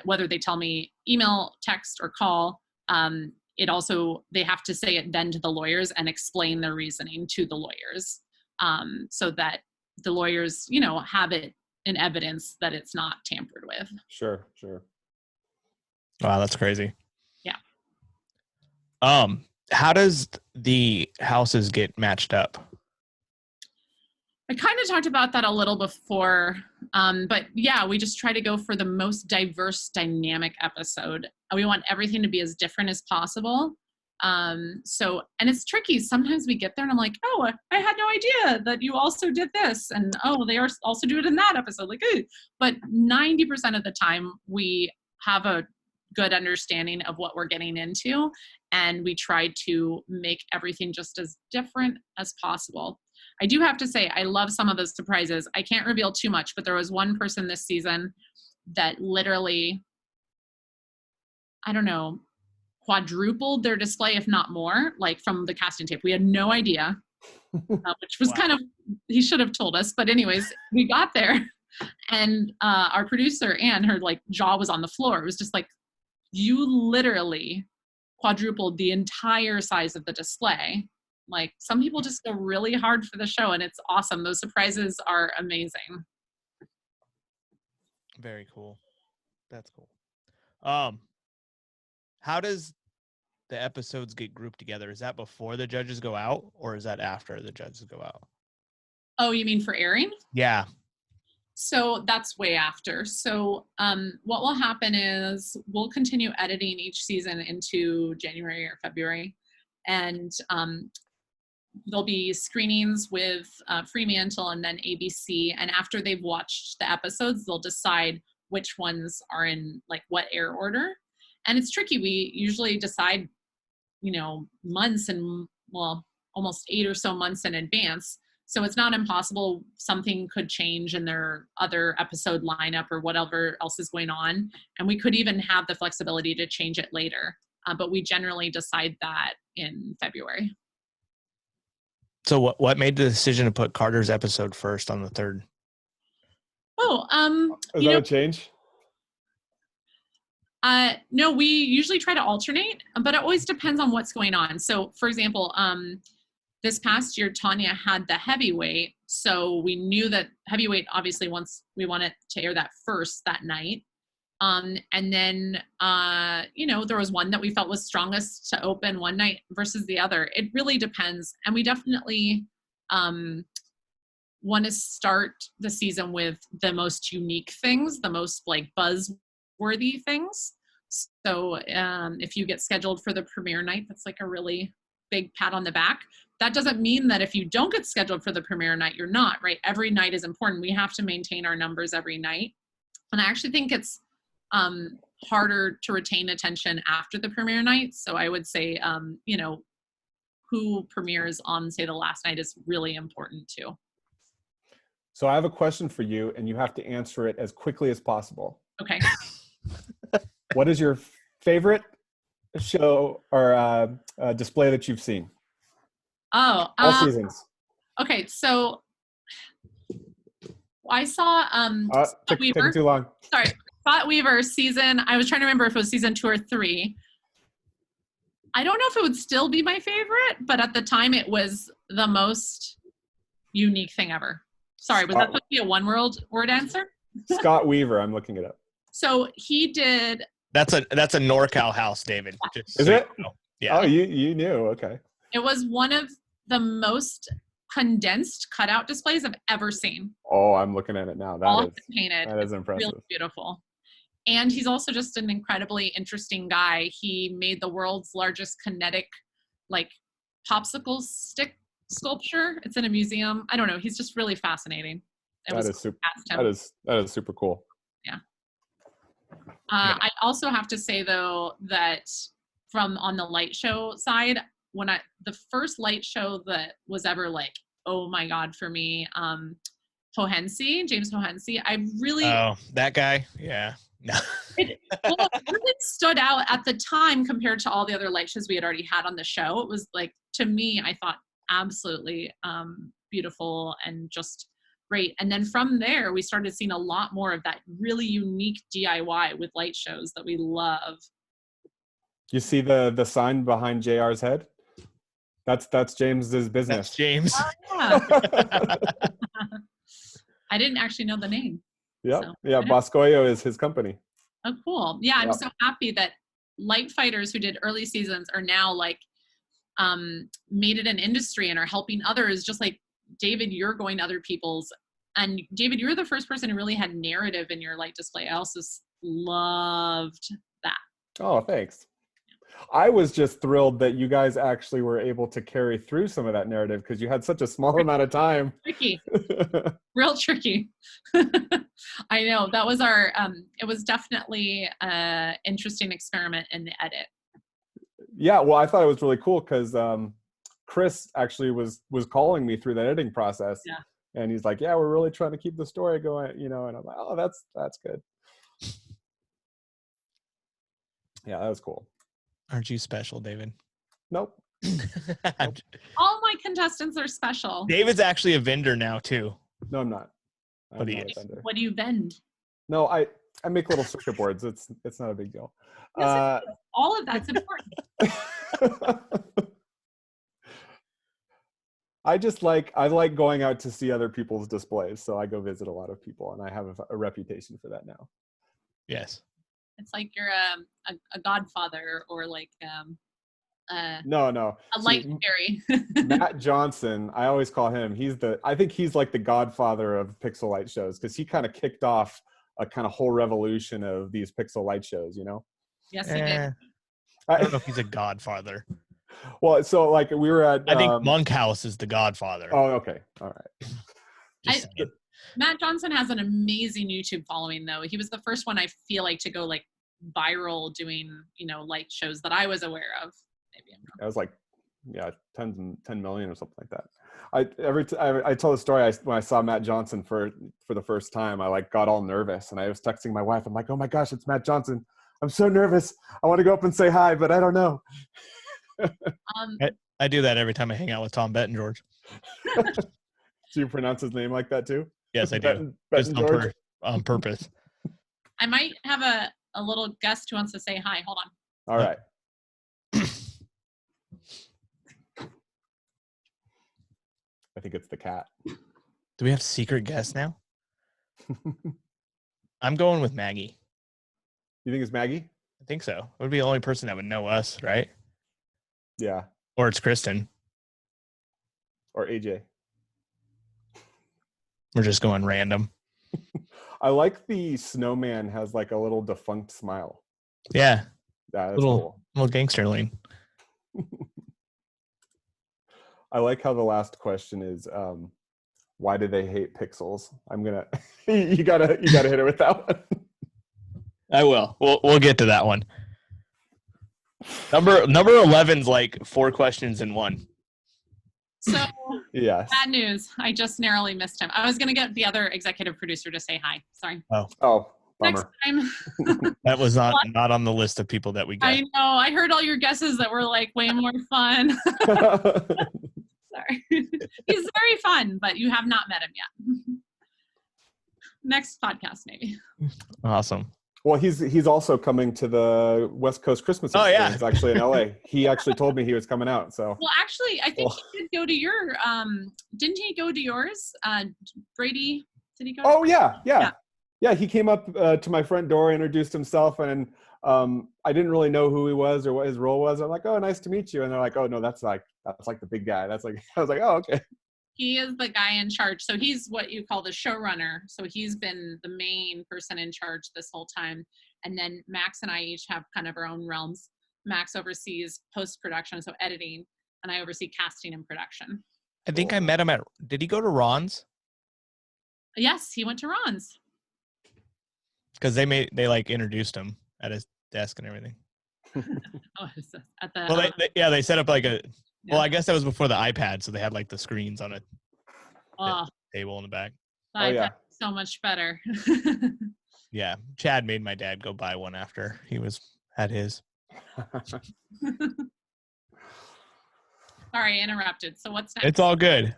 whether they tell me email, text, or call, they have to say it then to the lawyers and explain their reasoning to the lawyers, so that the lawyers, have it in evidence that it's not tampered with. Sure. Wow, that's crazy. Yeah. How does the houses get matched up? I kind of talked about that a little before, but yeah, we just try to go for the most diverse, dynamic episode. We want everything to be as different as possible. And it's tricky. Sometimes we get there and I'm like, oh, I had no idea that you also did this. And they also do it in that episode. Like, ooh. But 90% of the time we have a good understanding of what we're getting into. And we tried to make everything just as different as possible. I do have to say, I love some of those surprises. I can't reveal too much, but there was one person this season that literally, I don't know, quadrupled their display, if not more, like from the casting tape. We had no idea, which was kind of, he should have told us. But anyways, we got there and our producer, Anne, her like jaw was on the floor. It was just like, you literally quadrupled the entire size of the display. Like some people just go really hard for the show and it's awesome. Those surprises are amazing. Very cool. That's cool. How does the episodes get grouped together? Is that before the judges go out or is that after the judges go out? Oh, you mean for airing? Yeah. So that's way after. So what will happen is we'll continue editing each season into January or February. And there'll be screenings with Fremantle and then ABC. And after they've watched the episodes, they'll decide which ones are in like what air order. And it's tricky. We usually decide, months and almost 8 or so months in advance. So it's not impossible. Something could change in their other episode lineup or whatever else is going on. And we could even have the flexibility to change it later. But we generally decide that in February. So what made the decision to put Carter's episode first on the 3rd? Is that a change? No, we usually try to alternate, but it always depends on what's going on. So for example, this past year, Tanya had the heavyweight. So we knew that heavyweight, obviously once we wanted to air that first that night. And then, there was one that we felt was strongest to open one night versus the other. It really depends. And we definitely want to start the season with the most unique things, the most like buzz-worthy things. So if you get scheduled for the premiere night, that's like a really big pat on the back. That doesn't mean that if you don't get scheduled for the premiere night, you're not, right? Every night is important. We have to maintain our numbers every night. And I actually think it's harder to retain attention after the premiere night. So I would say, who premieres on, say, the last night is really important too. So I have a question for you, and you have to answer it as quickly as possible. Okay. What is your favorite show or display that you've seen? Oh, all seasons. Okay, so I saw taking too long. Sorry, Scott Weaver season. I was trying to remember if it was season 2 or 3. I don't know if it would still be my favorite, but at the time it was the most unique thing ever. Sorry, was that supposed to be a one-word answer? Scott Weaver, I'm looking it up. So he did. That's a NorCal house, David. Is it? Yeah. Oh, you knew. Okay. It was one of the most condensed cutout displays I've ever seen. Oh, I'm looking at it now. All painted. That is impressive. Really beautiful. And he's also just an incredibly interesting guy. He made the world's largest kinetic, like, popsicle stick sculpture. It's in a museum. I don't know. He's just really fascinating. That is super cool. Yeah. I also have to say though that from on the light show side, the first light show that was ever like, oh my God, for me, James Hohensi, I really. Oh, that guy? Yeah. No. It really stood out at the time compared to all the other light shows we had already had on the show. It was like, to me, I thought absolutely beautiful and just great. And then from there, we started seeing a lot more of that really unique DIY with light shows that we love. You see the sign behind JR's head? That's James's business. That's James. Oh, yeah. I didn't actually know the name. Yeah, so, yeah. Boscoyo is his company. Oh, cool. Yeah, I'm so happy that light fighters who did early seasons are now like made it an industry and are helping others. Just like David, you're going to other people's. And David, you're the first person who really had narrative in your light display. I also loved that. Oh, thanks. I was just thrilled that you guys actually were able to carry through some of that narrative because you had such a small amount of time. Tricky. Real tricky. I know that was our, it was definitely an interesting experiment in the edit. Yeah, well, I thought it was really cool because Chris actually was calling me through the editing process. Yeah. And he's like, yeah, we're really trying to keep the story going, and I'm like, oh, that's good. Yeah, that was cool. Aren't you special, David? Nope. All my contestants are special. David's actually a vendor now too. No, I'm not. I'm But he not a is. vendor. What do you vend? No, I make little circuit boards. It's not a big deal. Yes, all of that's important. I like going out to see other people's displays, so I go visit a lot of people, and I have a reputation for that now. Yes. It's like you're a godfather or like No. a light fairy. Matt Johnson, I always call him. I think he's like the godfather of pixel light shows because he kind of kicked off a kind of whole revolution of these pixel light shows. Yes, he did. I don't know if he's a godfather. Well, so like we were at. I think Monkhouse is the godfather. Oh, okay, all right. Just saying. Matt Johnson has an amazing YouTube following, though. He was the first one I feel like to go like viral doing, light shows that I was aware of. Maybe I'm wrong. I was like, 10 million or something like that. I tell the story when I saw Matt Johnson for the first time. I like got all nervous, and I was texting my wife. I'm like, oh my gosh, it's Matt Johnson. I'm so nervous. I want to go up and say hi, but I don't know. I do that every time I hang out with Tom Bettengeorge. Do you pronounce his name like that too? Yes, I do. Just on purpose. I might have a little guest who wants to say hi. Hold on. All right. I think it's the cat. Do we have secret guests now? I'm going with Maggie. You think it's Maggie? I think so. It would be the only person that would know us, right? Yeah. Or it's Kristen. Or AJ. We're just going random. I like the snowman has like a little defunct smile. Yeah. Yeah, that's Little cool. gangster lean. I like how the last question is, why do they hate pixels? I'm gonna you gotta hit it with that one. I will. We'll get to that one. Number 11's like 4 questions in one. So Yes. bad news. I just narrowly missed him. I was going to get the other executive producer to say hi. Sorry. Oh, Next bummer. time. That was not on the list of people that we got. I know. I heard all your guesses that were like way more fun. Sorry. He's very fun, but you have not met him yet. Next podcast, maybe. Awesome. Well, he's also coming to the West Coast Christmas experience, actually in LA. He actually told me he was coming out. So well, actually, I think he did go to your didn't he go to yours? Brady, did he go to Oh yeah. He came up to my front door, introduced himself, and I didn't really know who he was or what his role was. I'm like, oh, nice to meet you. And they're like, oh no, that's like the big guy. That's like I was like, oh, okay. He is the guy in charge. So he's what you call the showrunner. So he's been the main person in charge this whole time. And then Max and I each have kind of our own realms. Max oversees post-production, so editing, and I oversee casting and production. I think I met him did he go to Ron's? Yes, he went to Ron's. Because they like introduced him at his desk and everything. Oh, at the they set up like a. Yeah. Well, I guess that was before the iPad, so they had like the screens on a table in the back. Oh, yeah. So much better. Yeah, Chad made my dad go buy one after he had his. Sorry, I interrupted. So what's next? It's all good.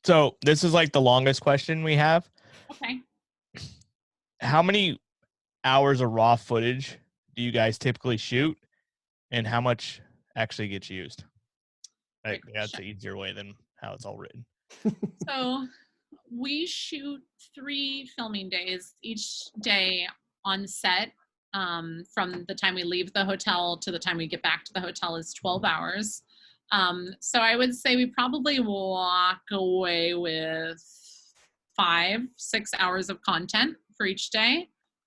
So this is like the longest question we have. Okay. How many hours of raw footage do you guys typically shoot, and how much actually gets used? That's the easier way than how it's all written. So we shoot 3 filming days each day on set. From the time we leave the hotel to the time we get back to the hotel is 12 hours. So I would say we probably walk away with 5-6 hours of content for each day.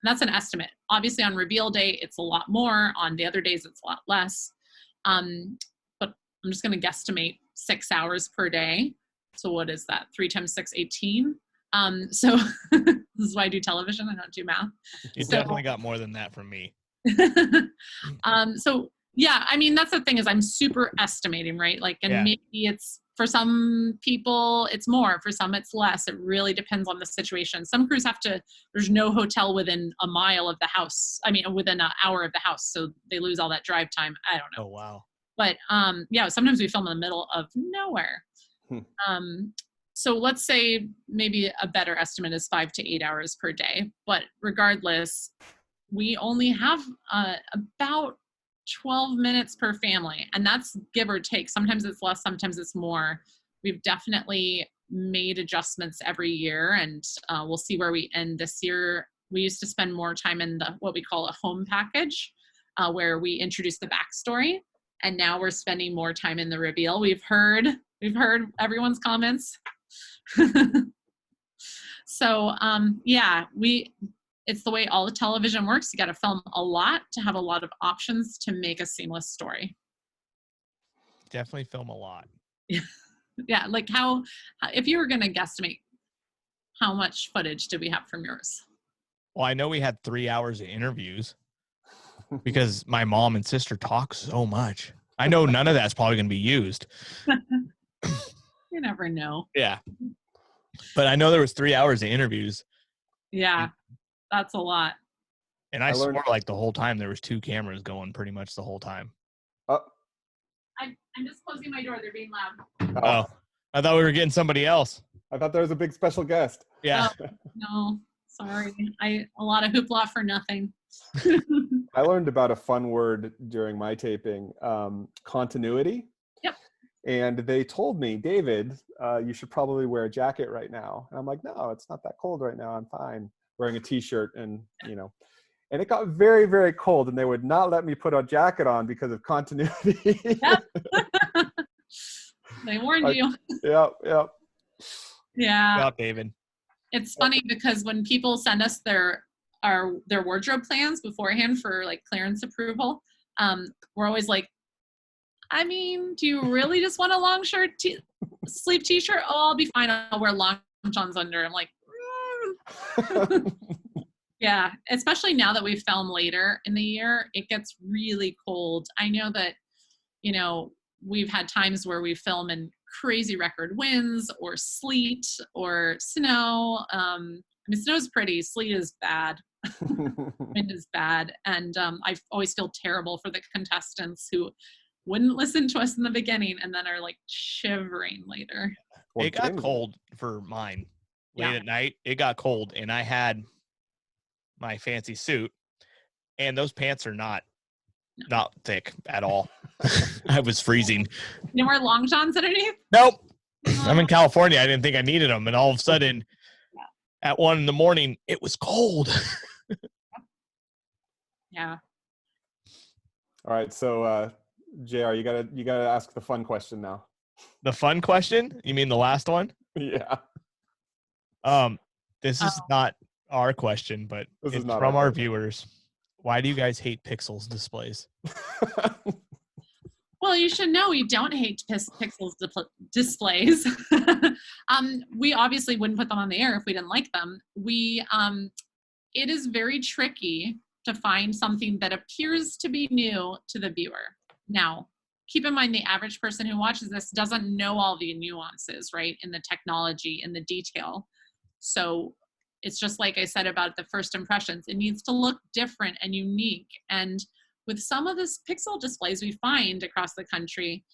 And that's an estimate. Obviously on reveal day, it's a lot more. On the other days, it's a lot less. But I'm just going to guesstimate 6 hours per day. So what is that? 3 times 6, 18. So this is why I do television. I don't do math. You So- definitely got more than that from me. So yeah, I mean, that's the thing is I'm super estimating, right? Like, and Yeah. maybe it's, for some people it's more, for some it's less. It really depends on the situation. Some crews there's no hotel within a mile of the house. I mean, within an hour of the house. So they lose all that drive time. I don't know. Oh, wow. But yeah, sometimes we film in the middle of nowhere. So let's say maybe a better estimate is 5 to 8 hours per day. But regardless, we only have about 12 minutes per family, and that's give or take. Sometimes it's less, sometimes it's more. We've definitely made adjustments every year, and we'll see where we end this year. We used to spend more time in what we call a home package, where we introduce the backstory, and now we're spending more time in the reveal. We've heard everyone's comments. So yeah, it's the way all the television works. You got to film a lot to have a lot of options to make a seamless story. Definitely film a lot. Yeah, like if you were going to guesstimate, how much footage did we have from yours? Well, I know we had 3 hours of interviews because my mom and sister talk so much. I know none of that's probably going to be used. You never know. Yeah. But I know there was 3 hours of interviews. Yeah, that's a lot. And I swore like the whole time there was 2 cameras going pretty much the whole time. I'm just closing my door. They're being loud. Oh, I thought we were getting somebody else. I thought there was a big special guest. Yeah. No, sorry. A lot of hoopla for nothing. I learned about a fun word during my taping, continuity. Yep. And they told me, David, you should probably wear a jacket right now. And I'm like, no, it's not that cold right now. I'm fine. Wearing a t-shirt and, and it got very, very cold and they would not let me put a jacket on because of continuity. Yep. They warned you. Yep. Good Yeah. job, David. It's funny because when people send us their wardrobe plans beforehand for like clearance approval, we're always like, I mean, do you really just want a long shirt, sleeve t-shirt? Oh, I'll be fine. I'll wear long johns under. I'm like, yeah, especially now that we film later in the year, it gets really cold. I know that, we've had times where we film in crazy record winds or sleet or snow. I mean, snow's pretty, sleet is bad. Wind is bad. And I always feel terrible for the contestants who wouldn't listen to us in the beginning and then are like shivering later. It got cold for mine late at night. It got cold and I had my fancy suit and those pants are not thick at all. I was freezing. You didn't wear long johns underneath? Nope. I'm in California. I didn't think I needed them. And all of a sudden at 1 a.m, it was cold. Yeah. All right. So, JR, you gotta ask the fun question now. The fun question? You mean the last one? Yeah. This is not our question, but it's from our viewers. Why do you guys hate pixels displays? Well, you should know we don't hate pixels displays. We obviously wouldn't put them on the air if we didn't like them. It is very tricky to find something that appears to be new to the viewer. Now, keep in mind the average person who watches this doesn't know all the nuances, right, in the technology, in the detail. So it's just like I said about the first impressions. It needs to look different and unique. And with some of this pixel displays we find across the country,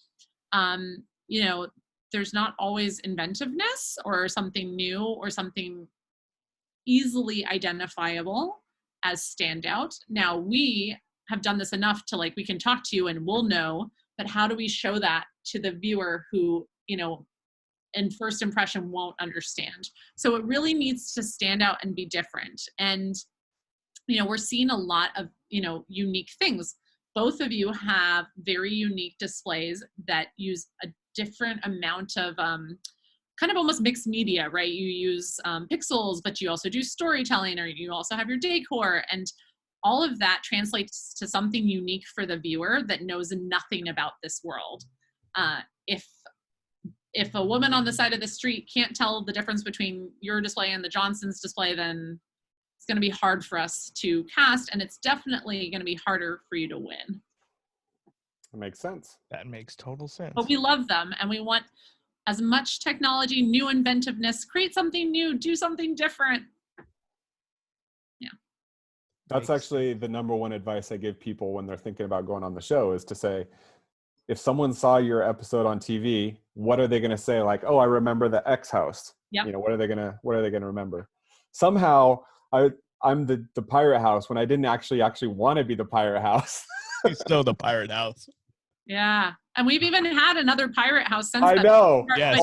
there's not always inventiveness or something new or something easily identifiable as standout. Now, we have done this enough to we can talk to you and we'll know, but how do we show that to the viewer who, in first impression won't understand? So it really needs to stand out and be different. And, we're seeing a lot of, unique things. Both of you have very unique displays that use a different amount of kind of almost mixed media, right? You use pixels, but you also do storytelling, or you also have your decor, and all of that translates to something unique for the viewer that knows nothing about this world. If if a woman on the side of the street can't tell the difference between your display and the Johnson's display, then it's going to be hard for us to cast, and it's definitely going to be harder for you to win. It makes sense. That makes total sense. But we love them, and we want as much technology, new inventiveness, create something new, do something different. Yeah. That's actually the number one advice I give people when they're thinking about going on the show, is to say, if someone saw your episode on TV, what are they going to say? Like, oh, I remember the X house. Yep. You know, what are they going to remember? Somehow I'm the pirate house when I didn't actually want to be the pirate house. He's still the pirate house. Yeah. And we've even had another pirate house since I then. know. Yes.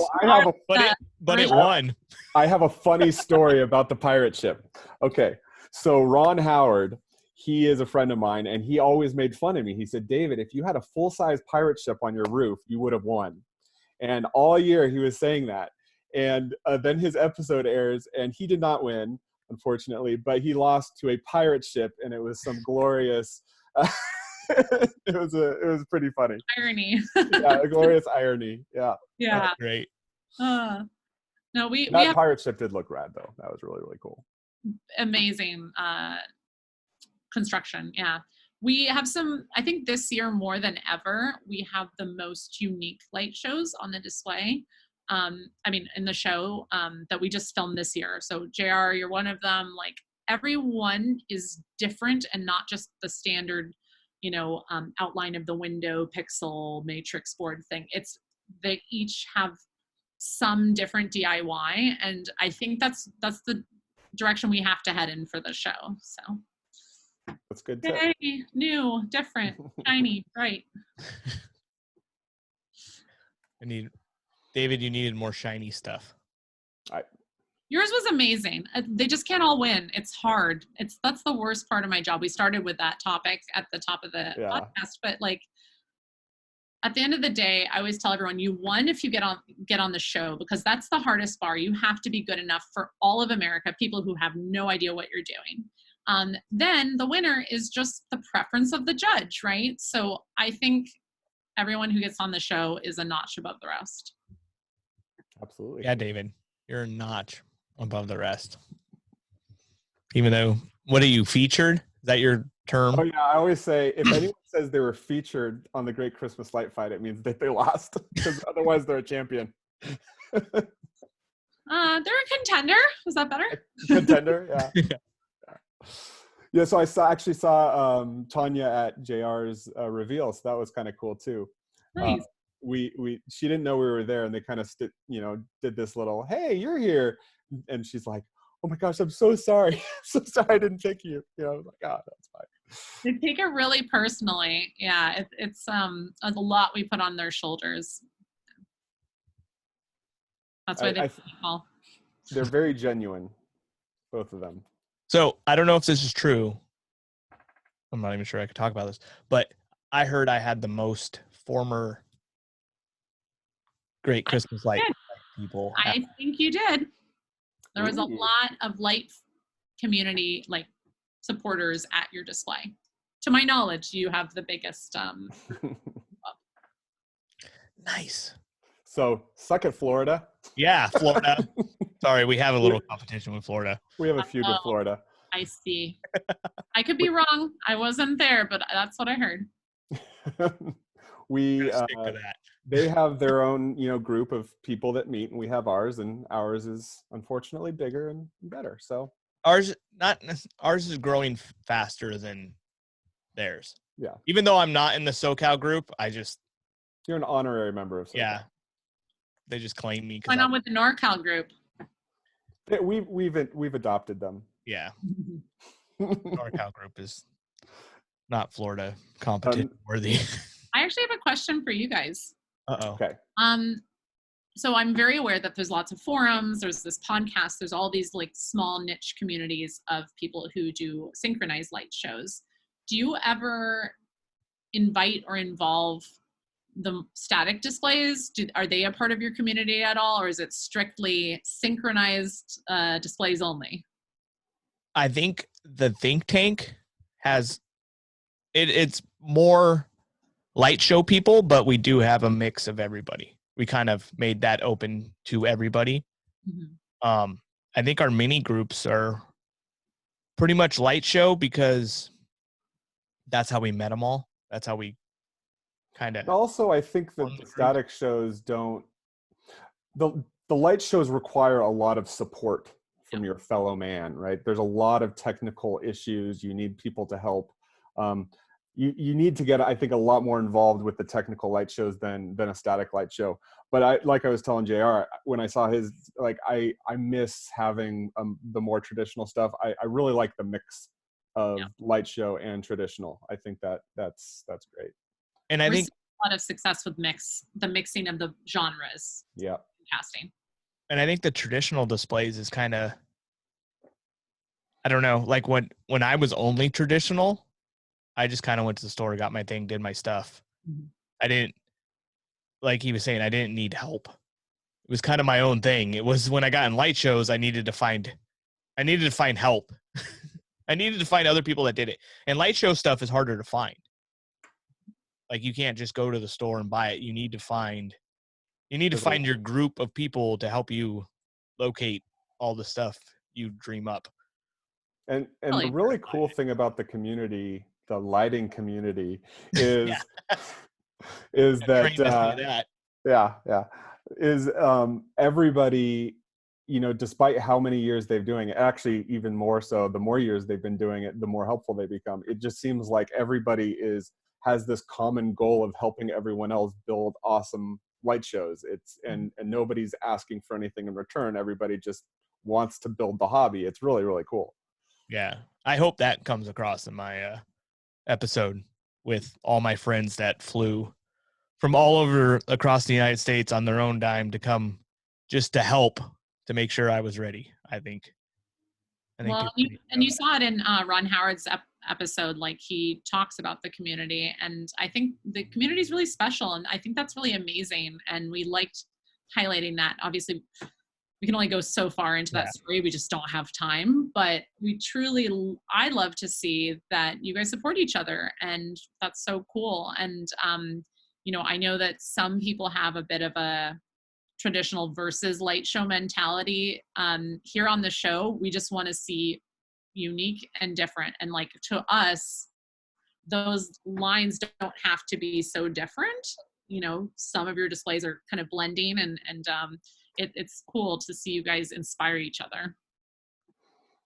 But It won. I have a funny story about the pirate ship. Okay. So Ron Howard, he is a friend of mine, and he always made fun of me. He said, David, if you had a full-size pirate ship on your roof, you would have won. And all year he was saying that. And then his episode airs, and he did not win, unfortunately, but he lost to a pirate ship, and it was some glorious it was pretty funny. Irony. Yeah, a glorious irony. Yeah. Yeah. That's great. No, we That have pirate ship did look rad, though. That was really, really cool. amazing construction. Yeah. We have some, I think this year more than ever, we have the most unique light shows on the display. In the show that we just filmed this year. So JR, you're one of them. Like, everyone is different and not just the standard, outline of the window, pixel, matrix board thing. They each have some different DIY. And I think that's the direction we have to head in for the show. So That's good tip. yay, new, different, shiny, bright. David, you needed more shiny stuff. Yours was amazing. They just can't all win. It's hard. That's the worst part of my job. We started with that topic at the top of the podcast, but like at the end of the day, I always tell everyone, you won if you get on the show, because that's the hardest bar. You have to be good enough for all of America, people who have no idea what you're doing. Then the winner is just the preference of the judge, right? So I think everyone who gets on the show is a notch above the rest. Absolutely. Yeah, David, you're a notch above the rest. Even though, what are you, featured? Is that your term? Oh, yeah. I always say, if anyone says they were featured on the Great Christmas Light Fight, it means that they lost, because otherwise they're a champion. They're a contender. Was that better? Contender, yeah. Yeah, so I actually saw Tanya at JR's reveal, so that was kind of cool too. Nice. She didn't know we were there, and they kind of did this little, hey, you're here, and she's like, oh my gosh, I'm so sorry. So sorry I didn't pick you. I was like, oh, that's fine. They take it really personally. Yeah, it's a lot we put on their shoulders. That's why they're very genuine, both of them. So I don't know if this is true. I'm not even sure I could talk about this, but I heard I had the most former Great Christmas Light people. I think you did. There was a lot of light community supporters at your display. To my knowledge, you have the biggest. Nice. So suck it, Florida. Yeah, Florida. Sorry, we have a little competition with Florida. We have a feud with Florida. I see. I could be wrong. I wasn't there, but that's what I heard. Stick to that. They have their own, group of people that meet, and we have ours, and ours is unfortunately bigger and better. So ours is growing faster than theirs. Yeah. Even though I'm not in the SoCal group, you're an honorary member of SoCal. Yeah. They just claim me. Why not with the NorCal group? We've adopted them. Yeah. NorCal group is not Florida competition worthy. I actually have a question for you guys. Uh-oh. Okay. So I'm very aware that there's lots of forums, there's this podcast, there's all these small niche communities of people who do synchronized light shows. Do you ever invite or involve the static displays? Are they a part of your community at all, or is it strictly synchronized displays only? I think the think tank has it's more light show people, but we do have a mix of everybody. we kind of made that open to everybody. Mhm. I think our mini groups are pretty much light show because that's how we met them all. That's how we kind of. Also, I think On that the the group. static shows don't. The light shows require a lot of support from your fellow man, right? There's a lot of technical issues. You need people to help. You need to get, I think, a lot more involved with the technical light shows than a static light show. But like I was telling JR, when I saw his, like I miss having the more traditional stuff. I really like the mix of light show and traditional. I think that's great. And I We're think seeing a lot of success with the mixing of the genres Yeah. in casting. And I think the traditional displays is kind of, I don't know, like when I was only traditional, I just kind of went to the store, got my thing, did my stuff. Mhm. I didn't, like he was saying, I didn't need help. It was kind of my own thing. It was when I got in light shows, I needed to find help. I needed to find other people that did it. And light show stuff is harder to find. Like you can't just go to the store and buy it. You need to find your group of people to help you locate all the stuff you dream up. And Really the really cool thing about the community, the lighting community, is is that, everybody, despite how many years they've doing it, actually even more so, the more years they've been doing it, the more helpful they become. It just seems like everybody has this common goal of helping everyone else build awesome light shows. And nobody's asking for anything in return. Everybody just wants to build the hobby. It's really, really cool. Yeah. I hope that comes across in my episode with all my friends that flew from all over across the United States on their own dime to come just to help to make sure I was ready. I think Well, you saw it in Ron Howard's episode. Like he talks about the community, and I think the community is really special, and I think that's really amazing. And we liked highlighting that. Obviously, we can only go so far into that story. We just don't have time. But I love to see that you guys support each other, and that's so cool. And I know that some people have a bit of a traditional versus light show mentality. Here on the show, we just want to see unique and different. And like to us, those lines don't have to be so different. Some of your displays are kind of blending, and it's cool to see you guys inspire each other.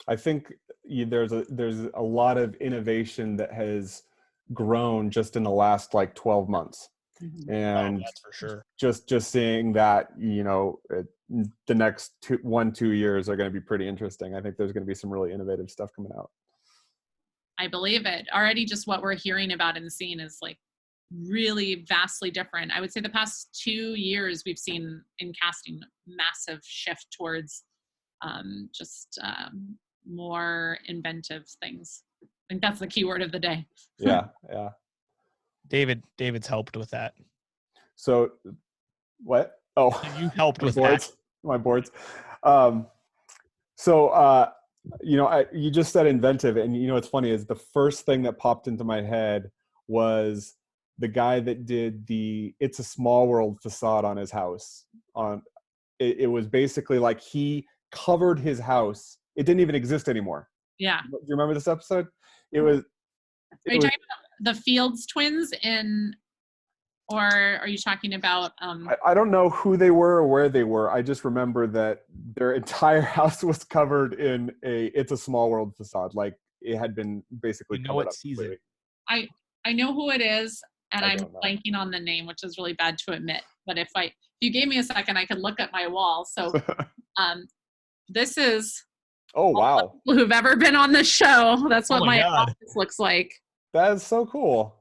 I think there's a lot of innovation that has grown just in the last like 12 months. Mm-hmm. And that's for sure. Just seeing that, the next 1-2 years are going to be pretty interesting. I think there's going to be some really innovative stuff coming out. I believe it. Already just what we're hearing about and seeing is like really vastly different. I would say the past 2 years we've seen in casting massive shift towards more inventive things. I think that's the key word of the day. Yeah. David's helped with that. So what? Oh, you helped with boards, that. My boards. You just said inventive, and it's funny is the first thing that popped into my head was the guy that did the "It's a Small World" facade on his house. It was basically like he covered his house. It didn't even exist anymore. Yeah. Do you remember this episode? Are you talking about the Fields twins or are you talking about I don't know who they were or where they were. I just remember that their entire house was covered in "It's a Small World" facade. Like it had been basically covered up completely. I know who it is, and I'm blanking on the name, which is really bad to admit. But if you gave me a second, I could look at my wall. So this is wow, people who've ever been on the show. That's what my office looks like. That is so cool.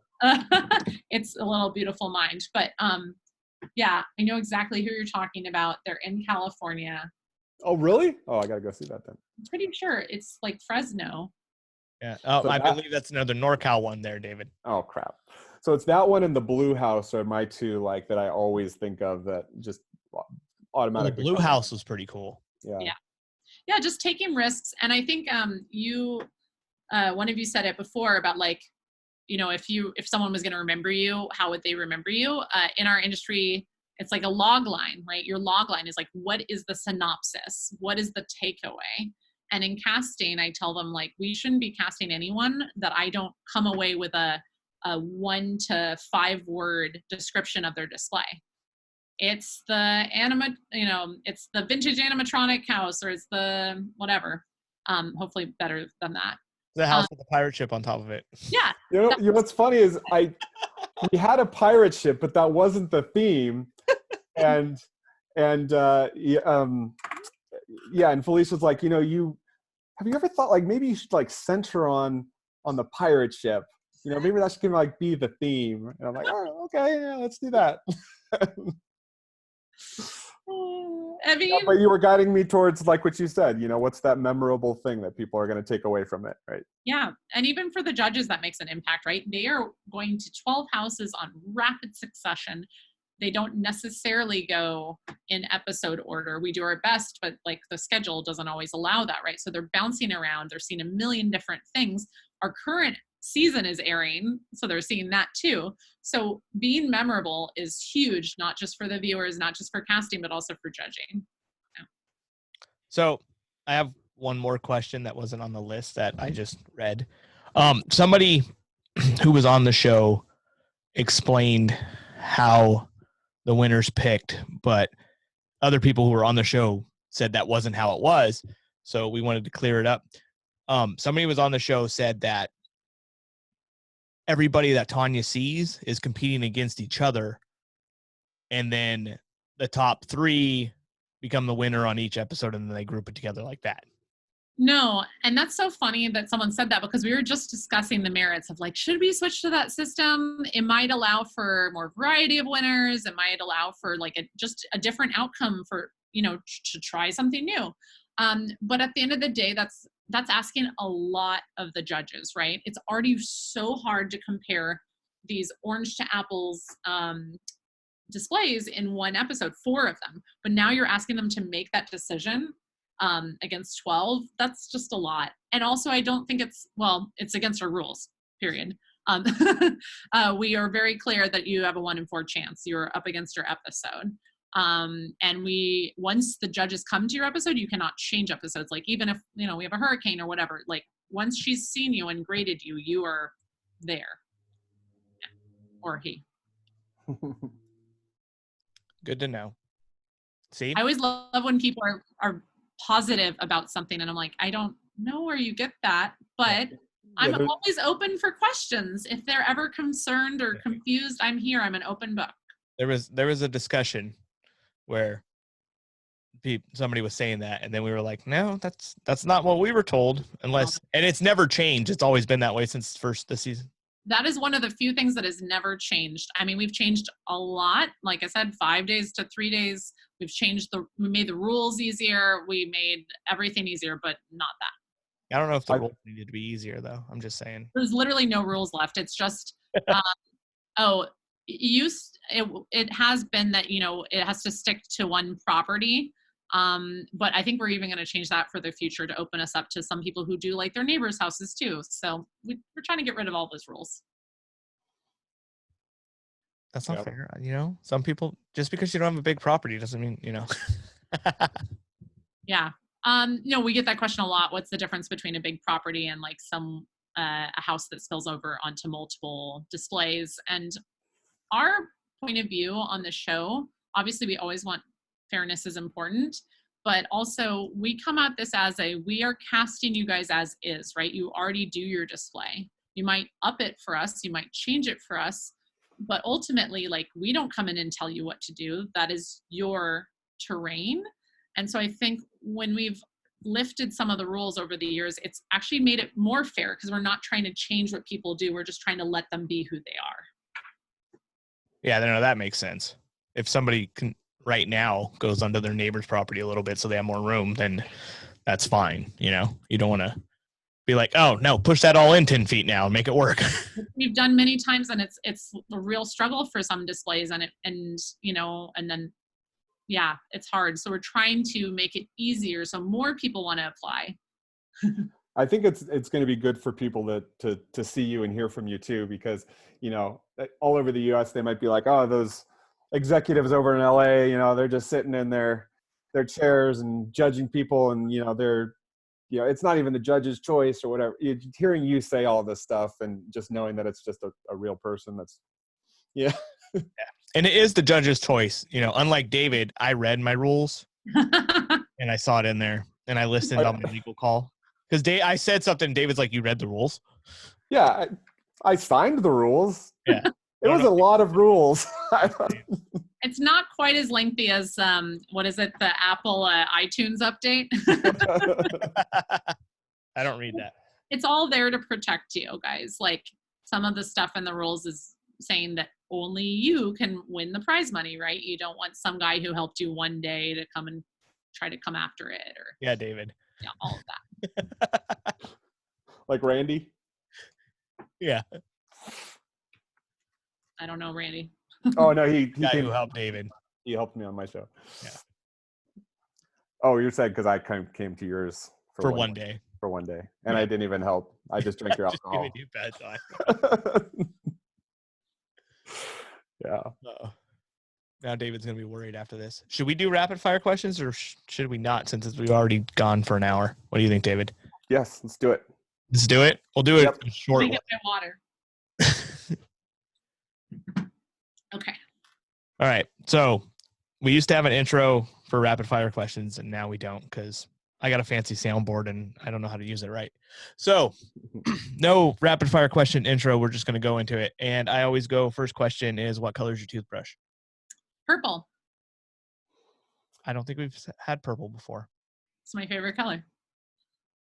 It's a little beautiful mind, but I know exactly who you're talking about. They're in California. Oh, really? Oh, I gotta go see that then. I'm pretty sure it's like Fresno. Yeah. Oh, I believe that's another NorCal one there, David. Oh, crap. So it's that one and the Blue House are my two like that I always think of that just automatically. The Blue House was pretty cool. Yeah, just taking risks. And I think one of you said it before about like, if someone was going to remember you, how would they remember you? In our industry, it's like a log line, right? Your log line is like, what is the synopsis? What is the takeaway? And in casting, I tell them, like, we shouldn't be casting anyone that I don't come away with a 1 to 5 word description of their display. It's the it's the vintage animatronic house, or it's the whatever. Hopefully better than that. The house with the pirate ship on top of it. Yeah. You know what's funny is we had a pirate ship, but that wasn't the theme. And and Felicia's like, have you ever thought like maybe you should like center on the pirate ship? Maybe that should like be the theme. And I'm like, oh, okay, yeah, let's do that. I mean, but you were guiding me towards like what you said, what's that memorable thing that people are going to take away from it, right? Yeah. And even for the judges, that makes an impact, right? They are going to 12 houses on rapid succession. They don't necessarily go in episode order. We do our best, but like the schedule doesn't always allow that, right? So they're bouncing around. They're seeing a million different things. Our current season is airing, so they're seeing that too. So being memorable is huge, not just for the viewers, not just for casting, but also for judging. Yeah. So I have one more question that wasn't on the list that I just read. Somebody who was on the show explained how the winners picked, but other people who were on the show said that wasn't how it was. So we wanted to clear it up. Somebody was on the show said that everybody that Tanya sees is competing against each other, and then the top 3 become the winner on each episode, and then they group it together like that. No, and that's so funny that someone said that, because we were just discussing the merits of like, should we switch to that system? It might allow for more variety of winners. It might allow for like just a different outcome for, to try something new. But at the end of the day, that's asking a lot of the judges, right? It's already so hard to compare these orange to apples displays in one episode, 4 of them. But now you're asking them to make that decision against 12. That's just a lot. And also, I don't think it's against our rules, period. We are very clear that you have a 1 in 4 chance. You're up against your episode. And once the judges come to your episode, you cannot change episodes. Like, even if, we have a hurricane or whatever, like once she's seen you and graded you, you are there. Yeah. Or he. Good to know. See? I always love when people are positive about something, and I'm like, I don't know where you get that, but I'm always open for questions. If they're ever concerned or confused, I'm here. I'm an open book. There was a discussion where somebody was saying that, and then we were like, no, that's not what we were told, and it's never changed. It's always been that way since the season. That is one of the few things that has never changed. I mean, we've changed a lot. Like I said, 5 days to 3 days. We made the rules easier. We made everything easier, but not that. I don't know if the rules needed to be easier, though. I'm just saying. There's literally no rules left. It's just, it has been that, it has to stick to one property. But I think we're even going to change that for the future to open us up to some people who do like their neighbors' houses too. So we're trying to get rid of all those rules. That's not fair. Some people, just because you don't have a big property doesn't mean, Yeah. We get that question a lot. What's the difference between a big property and like a house that spills over onto multiple displays? And our point of view on the show, obviously we always want fairness is important, but also we come at this as we are casting you guys as is, right? You already do your display. You might up it for us, you might change it for us, but ultimately, like, we don't come in and tell you what to do. That is your terrain. And so I think when we've lifted some of the rules over the years, it's actually made it more fair, because we're not trying to change what people do. We're just trying to let them be who they are. Yeah, no, that makes sense. If somebody right now goes onto their neighbor's property a little bit so they have more room, then that's fine. You don't want to be like, oh no, push that all in 10 feet now and make it work. We've done many times, and it's a real struggle for some displays, and then it's hard. So we're trying to make it easier so more people want to apply. I think it's going to be good for people to see you and hear from you too, because all over the US they might be like, oh, those executives over in LA, they're just sitting in their chairs and judging people, and it's not even the judge's choice or whatever. Hearing you say all this stuff and just knowing that it's just a real person, that's And it is the judge's choice. Unlike David, I read my rules and I saw it in there and I listened on my legal call. Because I said something, David's like, you read the rules? Yeah, I signed the rules. Yeah. It was a lot of rules. It's not quite as lengthy as, what is it, the Apple iTunes update? I don't read that. It's all there to protect you, guys. Like, some of the stuff in the rules is saying that only you can win the prize money, right? You don't want some guy who helped you one day to come and try to come after it, or yeah, David. Yeah, all of that. Like Randy? Yeah. I don't know, Randy. Oh no, he guy who helped David. He helped me on my show. Yeah. Oh, you're saying because I came to yours for one day. For one day, and I didn't even help. I just drank your alcohol. Just giving you bad time. Yeah. Now David's gonna be worried after this. Should we do rapid fire questions or should we not? Since we've already gone for an hour. What do you think, David? Yes, let's do it. Let's do it. We'll do it short. Let me get my water. Okay. All right. So we used to have an intro for rapid fire questions, and now we don't because I got a fancy soundboard and I don't know how to use it right. So no rapid fire question intro. We're just going to go into it. And I always go, first question is, what color is your toothbrush? Purple. I don't think we've had purple before. It's my favorite color.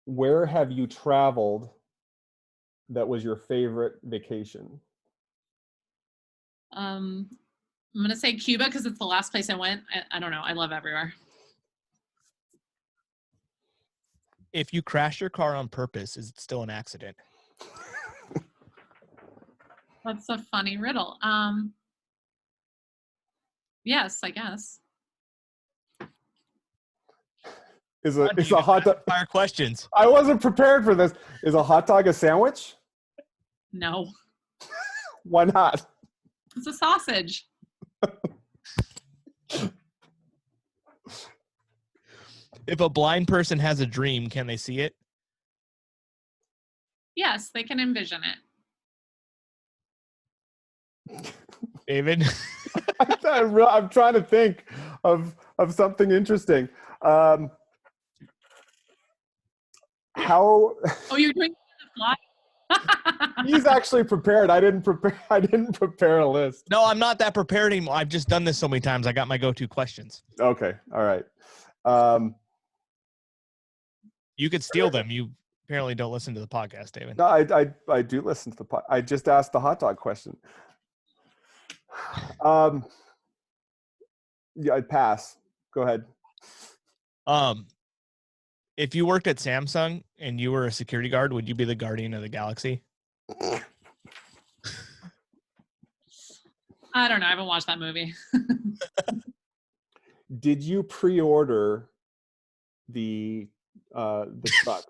Where have you traveled that was your favorite vacation? I'm going to say Cuba because it's the last place I went. I don't know. I love everywhere. If you crash your car on purpose, is it still an accident? That's a funny riddle. Yes, I guess. Is a hot dog fire questions? I wasn't prepared for this. Is a hot dog a sandwich? No. Why not? It's a sausage. If a blind person has a dream, can they see it? Yes, they can envision it. David? I'm trying to think of something interesting. How? Oh, you're doing the fly? He's actually prepared. I didn't prepare a list. No, I'm not that prepared anymore. I've just done this so many times. I got my go-to questions. Okay. All right. You could steal them. You apparently don't listen to the podcast, David. No, I do listen to the podcast. I just asked the hot dog question. Yeah, I'd pass. Go ahead. If you worked at Samsung and you were a security guard, would you be the guardian of the galaxy? I don't know. I haven't watched that movie. Did you pre-order the truck?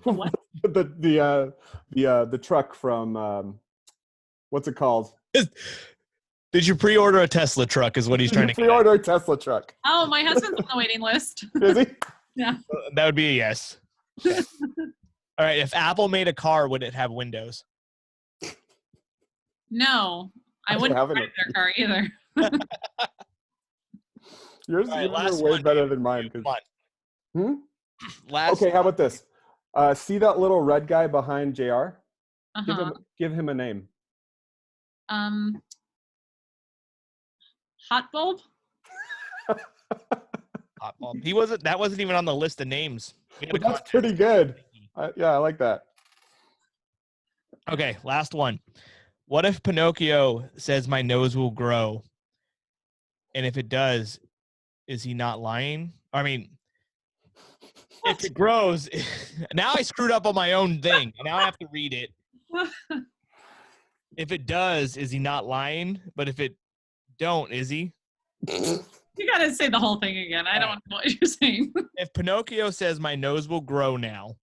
What? the truck from what's it called? Did you pre-order a Tesla truck? Is what he's trying to pre-order a Tesla truck. Oh, my husband's on the waiting list. Is he? Yeah. That would be a yes. Okay. All right. If Apple made a car, would it have windows? No, I wouldn't drive their car either. Yours are way better than mine. Okay, how about this? See that little red guy behind JR? Uh-huh. Give him a name. Hot bulb? Hot bulb. That wasn't even on the list of names. But that's pretty good. Yeah, I like that. Okay, last one. What if Pinocchio says my nose will grow? And if it does, is he not lying? I mean, if it grows, now I screwed up on my own thing. Now I have to read it. If it does, is he not lying? But if it don't, is he? You got to say the whole thing again. I don't know what you're saying. If Pinocchio says my nose will grow now,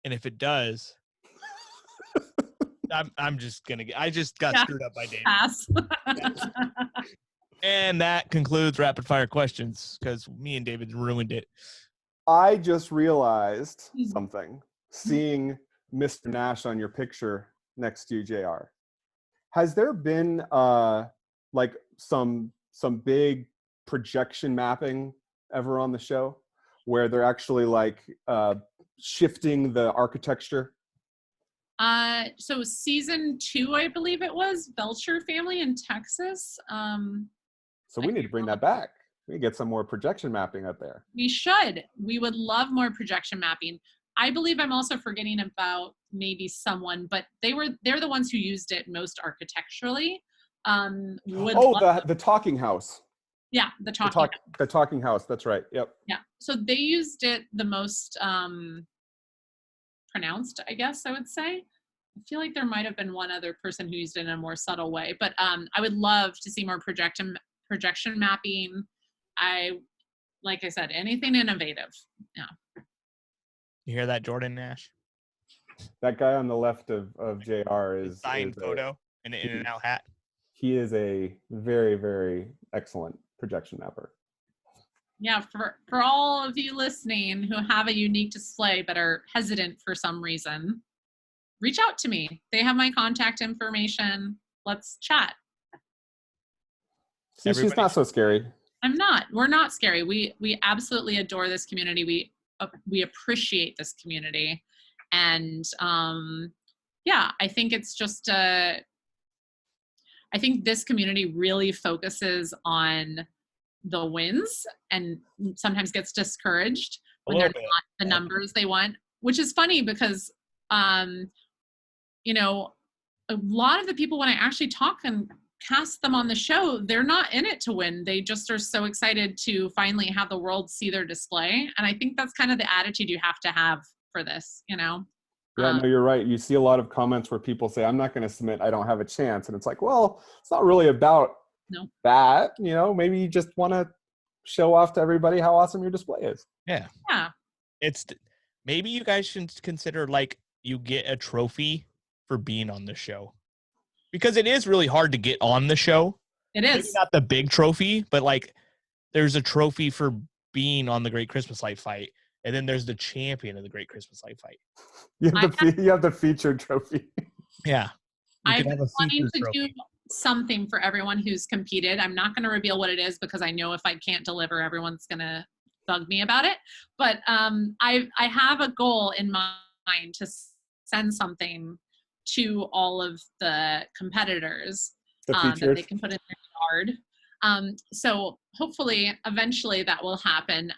and if it does, I'm just gonna get. I just got Yeah. screwed up by David. Pass. And that concludes rapid fire questions because me and David ruined it. I just realized Mhm. something. Seeing Mr. Nash on your picture next to you, JR. Has there been like some big projection mapping ever on the show where they're actually like shifting the architecture? So season 2, I believe it was, Belcher family in Texas. So we need to bring that back. We need to get some more projection mapping up there. We should. We would love more projection mapping. I believe I'm also forgetting about maybe someone, but they're the ones who used it most architecturally. The talking house. Yeah, the talking. The talking house. That's right. Yep. Yeah. So they used it the most pronounced, I guess I would say. I feel like there might have been one other person who used it in a more subtle way, but I would love to see more projection mapping. Like I said, anything innovative. Yeah. You hear that, Jordan Nash? That guy on the left of JR is signed photo in an In-N-Out hat. He is a very, very excellent projection mapper. Yeah, for all of you listening who have a unique display but are hesitant for some reason, reach out to me. They have my contact information. Let's chat. See, she's not so scary. I'm not. We're not scary. We absolutely adore this community. We appreciate this community, and yeah, I think it's just I think this community really focuses on the wins and sometimes gets discouraged when they're not the numbers they want, which is funny because you know, a lot of the people, when I actually talk and cast them on the show, they're not in it to win. They just are so excited to finally have the world see their display. And I think that's kind of the attitude you have to have for this, you know? Yeah, no, you're right. You see a lot of comments where people say, I'm not going to submit, I don't have a chance. And it's like, well, it's not really about that. You know, maybe you just want to show off to everybody how awesome your display is. Yeah. Yeah. Maybe you guys should consider, like, you get a trophy for being on the show. Because it is really hard to get on the show. It is. Maybe not the big trophy, but like there's a trophy for being on the Great Christmas Light Fight. And then there's the champion of the Great Christmas Light Fight. You have the featured trophy. Yeah. I've been wanting to do something for everyone who's competed. I'm not going to reveal what it is because I know if I can't deliver, everyone's going to bug me about it. But I have a goal in mind to send something to all of the competitors that they can put in their yard. So hopefully eventually that will happen.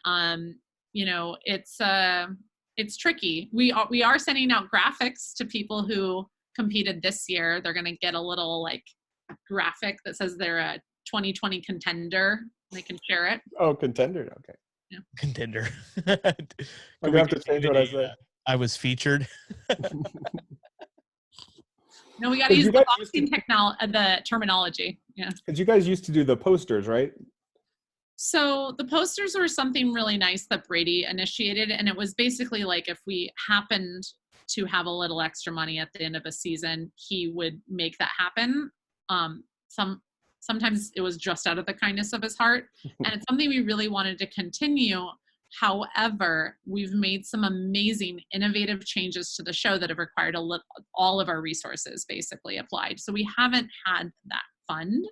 You know, it's tricky. We are sending out graphics to people who competed this year. They're going to get a little like graphic that says they're a 2020 contender. They can share it. Oh, contender. Okay. Yeah. Contender. I'm going to have to change what I said. I was featured. No, we got to use the boxing the terminology. Yeah. Because you guys used to do the posters, right? So the posters were something really nice that Brady initiated, and it was basically like if we happened to have a little extra money at the end of a season, he would make that happen. Sometimes it was just out of the kindness of his heart, and it's something we really wanted to continue. However, we've made some amazing, innovative changes to the show that have required all of our resources basically applied. So we haven't had that fund.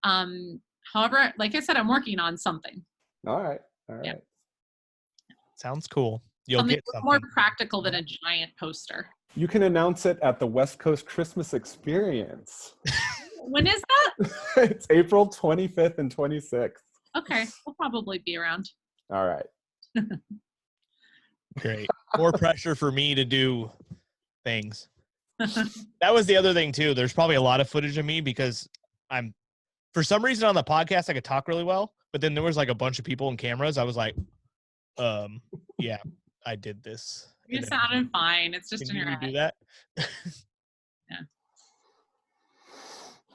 However, like I said, I'm working on something. All right. Yeah. Sounds cool. You'll something get something more practical than a giant poster. You can announce it at the West Coast Christmas Experience. When is that? It's April 25th and 26th. Okay, we'll probably be around. All right. Great. More pressure for me to do things. That was the other thing too. There's probably a lot of footage of me because for some reason on the podcast I could talk really well, but then there was like a bunch of people and cameras. I was like, yeah, I did this. You sounded fine. It's just Can in your you head. do that? Yeah.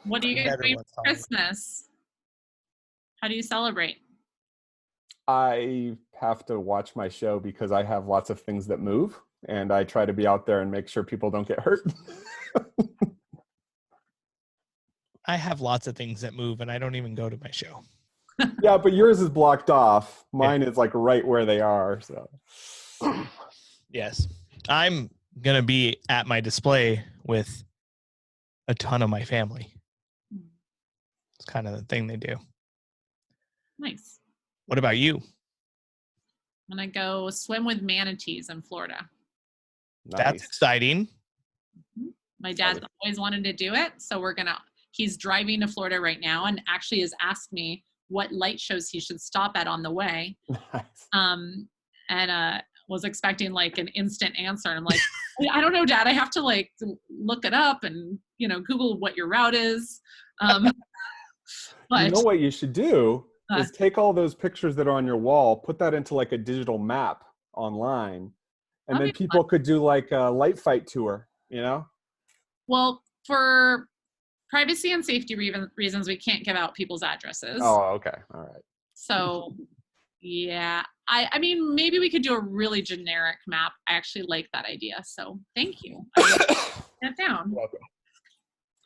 What do you guys do for Christmas? How do you celebrate? I have to watch my show because I have lots of things that move, and I try to be out there and make sure people don't get hurt. I have lots of things that move, and I don't even go to my show. Yeah, but yours is blocked off. Mine is like right where they are. So Yes. I'm going to be at my display with a ton of my family. It's kind of the thing they do. Nice. What about you? I'm going to go swim with manatees in Florida. That's nice. exciting. My dad's always wanted to do it. So he's driving to Florida right now and actually has asked me what light shows he should stop at on the way. Nice. And was expecting like an instant answer. I'm like, I don't know, Dad. I have to like look it up and, Google what your route is. But You know what you should do is take all those pictures that are on your wall, put that into like a digital map online, and then people could do like a light fight tour, Well, for privacy and safety reasons, we can't give out people's addresses. Oh, okay. All right. So, yeah, I mean, maybe we could do a really generic map. I actually like that idea. So thank you. I will write that down. You're welcome.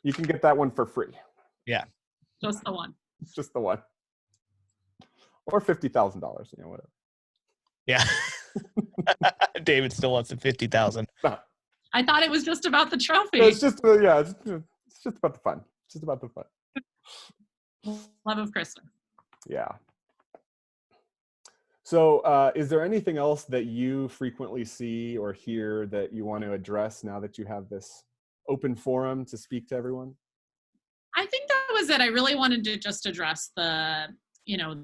You can get that one for free. Yeah. Just the one. Just the one. Or $50,000, whatever. Yeah. David still wants the 50,000. I thought it was just about the trophy. It's just, it's just about the fun. It's just about the fun. Love of Christmas. Yeah. So is there anything else that you frequently see or hear that you want to address now that you have this open forum to speak to everyone? I think that was it. I really wanted to just address the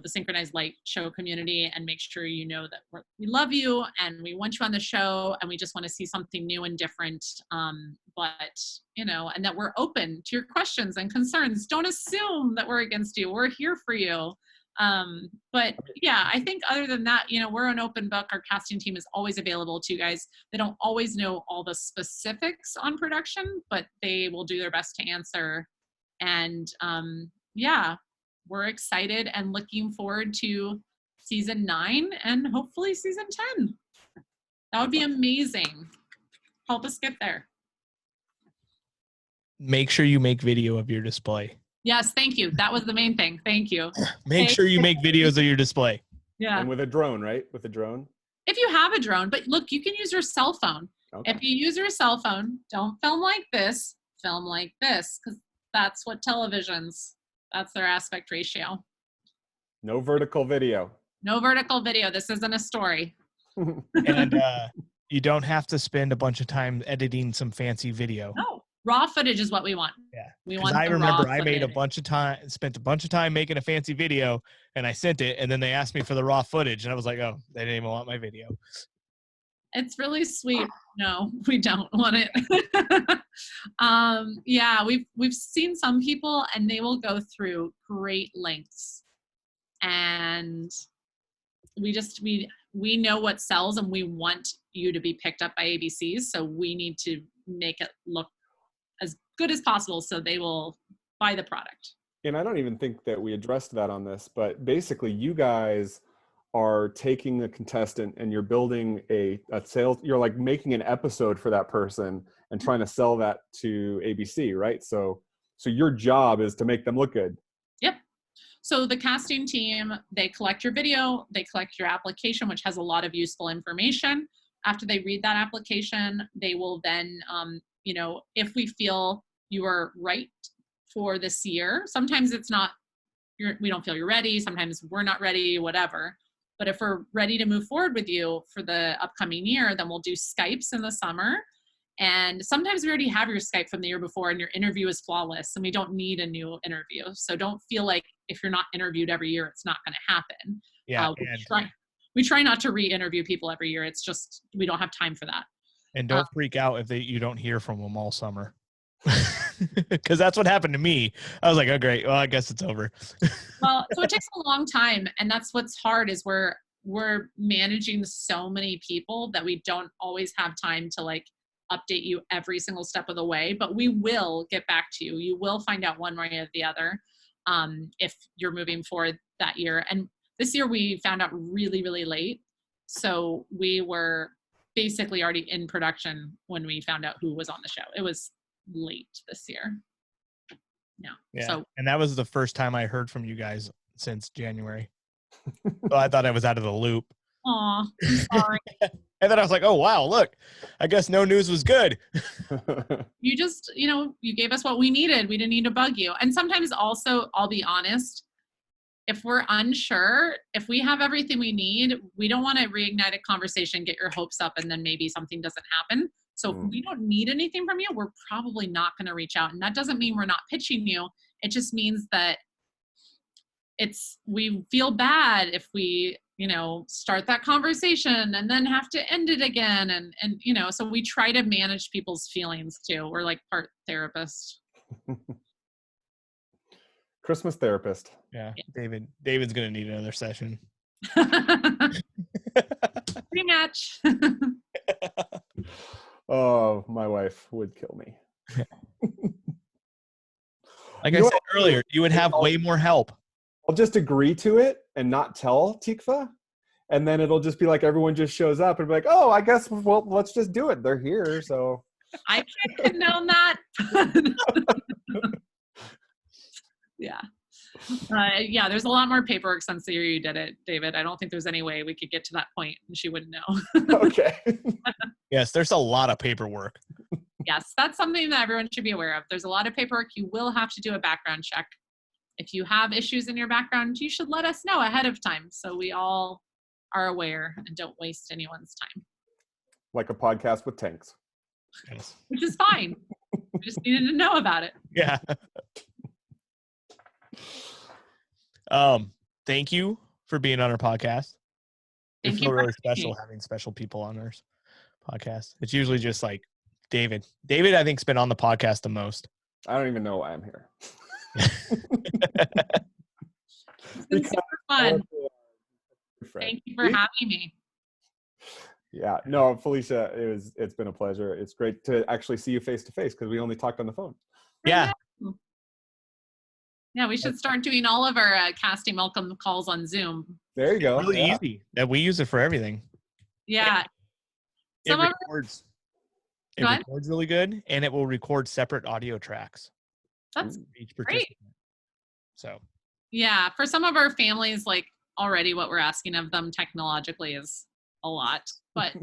Synchronized Light show community and make sure that we love you and we want you on the show and we just want to see something new and different. And that we're open to your questions and concerns. Don't assume that we're against you. We're here for you. But yeah, I think other than that, we're an open book. Our casting team is always available to you guys. They don't always know all the specifics on production, but they will do their best to answer. And we're excited and looking forward to season 9 and hopefully season 10. That would be amazing. Help us get there. Make sure you make video of your display. Yes, thank you. That was the main thing. Thank you. Make sure you make videos of your display. Yeah. And with a drone, right? With a drone? If you have a drone, but look, you can use your cell phone. Okay. If you use your cell phone, don't film like this, film like this, because that's what that's their aspect ratio. No vertical video. No vertical video. This isn't a story. And you don't have to spend a bunch of time editing some fancy video. No, raw footage is what we want. Yeah. We want. I the remember raw I made footage. spent a bunch of time making a fancy video and I sent it and then they asked me for the raw footage and I was like, oh, they didn't even want my video. It's really sweet. No, we don't want it. We've seen some people and they will go through great lengths, and we know what sells, and we want you to be picked up by ABCs. So we need to make it look as good as possible so they will buy the product. And I don't even think that we addressed that on this, but basically you guys are taking a contestant and you're building a sales, you're like making an episode for that person and trying to sell that to ABC, right? So your job is to make them look good. Yep. So the casting team, they collect your video, they collect your application, which has a lot of useful information. After they read that application, they will then, if we feel you are right for this year, sometimes it's not, we don't feel you're ready, sometimes we're not ready, whatever. But if we're ready to move forward with you for the upcoming year, then we'll do Skypes in the summer. And sometimes we already have your Skype from the year before and your interview is flawless and we don't need a new interview. So don't feel like if you're not interviewed every year, it's not going to happen. Yeah. We try not to re-interview people every year. It's just, we don't have time for that. And don't freak out if you don't hear from them all summer. Because that's what happened to me. I was like, oh, great. Well, I guess it's over. Well, so it takes a long time. And that's what's hard is we're managing so many people that we don't always have time to like update you every single step of the way. But we will get back to you. You will find out one way or the other if you're moving forward that year. And This year we found out really, really late. So we were basically already in production when we found out who was on the show. It was late this year. Yeah. So, And that was the first time I heard from you guys since January. So I thought I was out of the loop. aw, I'm sorry. And then I was like, oh, wow, look, I guess no news was good. You just, you gave us what we needed. We didn't need to bug you. And sometimes also, I'll be honest, if we're unsure, if we have everything we need, we don't want to reignite a conversation, get your hopes up, and then maybe something doesn't happen. So if we don't need anything from you, we're probably not going to reach out. And that doesn't mean we're not pitching you. It just means that we feel bad if we, start that conversation and then have to end it again. And so we try to manage people's feelings too. We're like part therapist. Christmas therapist. Yeah. David's going to need another session. Rematch. Oh, my wife would kill me. Like I said earlier, you would have way more help. I'll just agree to it and not tell Tikva. And then it'll just be like everyone just shows up and be like, oh, I guess, well, let's just do it. They're here, so. I can't condone that. Yeah. Yeah, there's a lot more paperwork since the year you did it, David. I don't think there's any way we could get to that point and she wouldn't know. Okay. Yes, there's a lot of paperwork. Yes, that's something that everyone should be aware of. There's a lot of paperwork. You will have to do a background check. If you have issues in your background, you should let us know ahead of time so we all are aware and don't waste anyone's time. Like a podcast with tanks. Yes. Which is fine. We just needed to know about it. Yeah. Thank you for being on our podcast. Thank It's you for really having special me. having special people on our podcast. It's usually just like David. David, I think, has been on the podcast the most. I don't even know why I'm here. It's been super fun. Friend. Thank you for having me. Yeah, no, Felicia, it's been a pleasure. It's great to actually see you face to face because we only talked on the phone. Yeah. Yeah, we should start doing all of our casting welcome calls on Zoom. There you go. Really easy. That we use it for everything. Yeah. It Some of records. It Go ahead. records really good, and it will record separate audio tracks. That's for each great. participant. So. Yeah, for some of our families, like already what we're asking of them technologically is a lot, but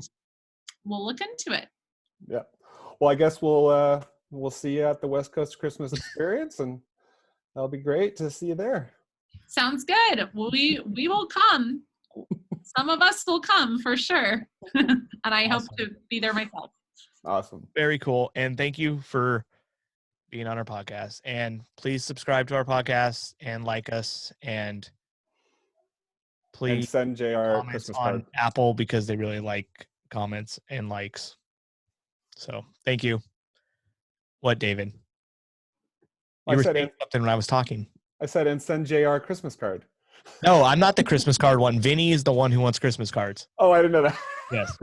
we'll look into it. Yeah. Well, I guess we'll see you at the West Coast Christmas Experience, and that'll be great to see you there. Sounds good. We will come. Some of us will come for sure. And I hope to be there myself. Awesome. Very cool. And thank you for being on our podcast. And please subscribe to our podcast and like us. And please And send JR comments Christmas on card. Apple because they really like comments and likes. So thank you. What, David? You were saying something when I was talking. I said, and send JR Christmas card. No, I'm not the Christmas card one. Vinny is the one who wants Christmas cards. Oh, I didn't know that. Yes.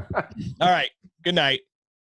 All right. Good night.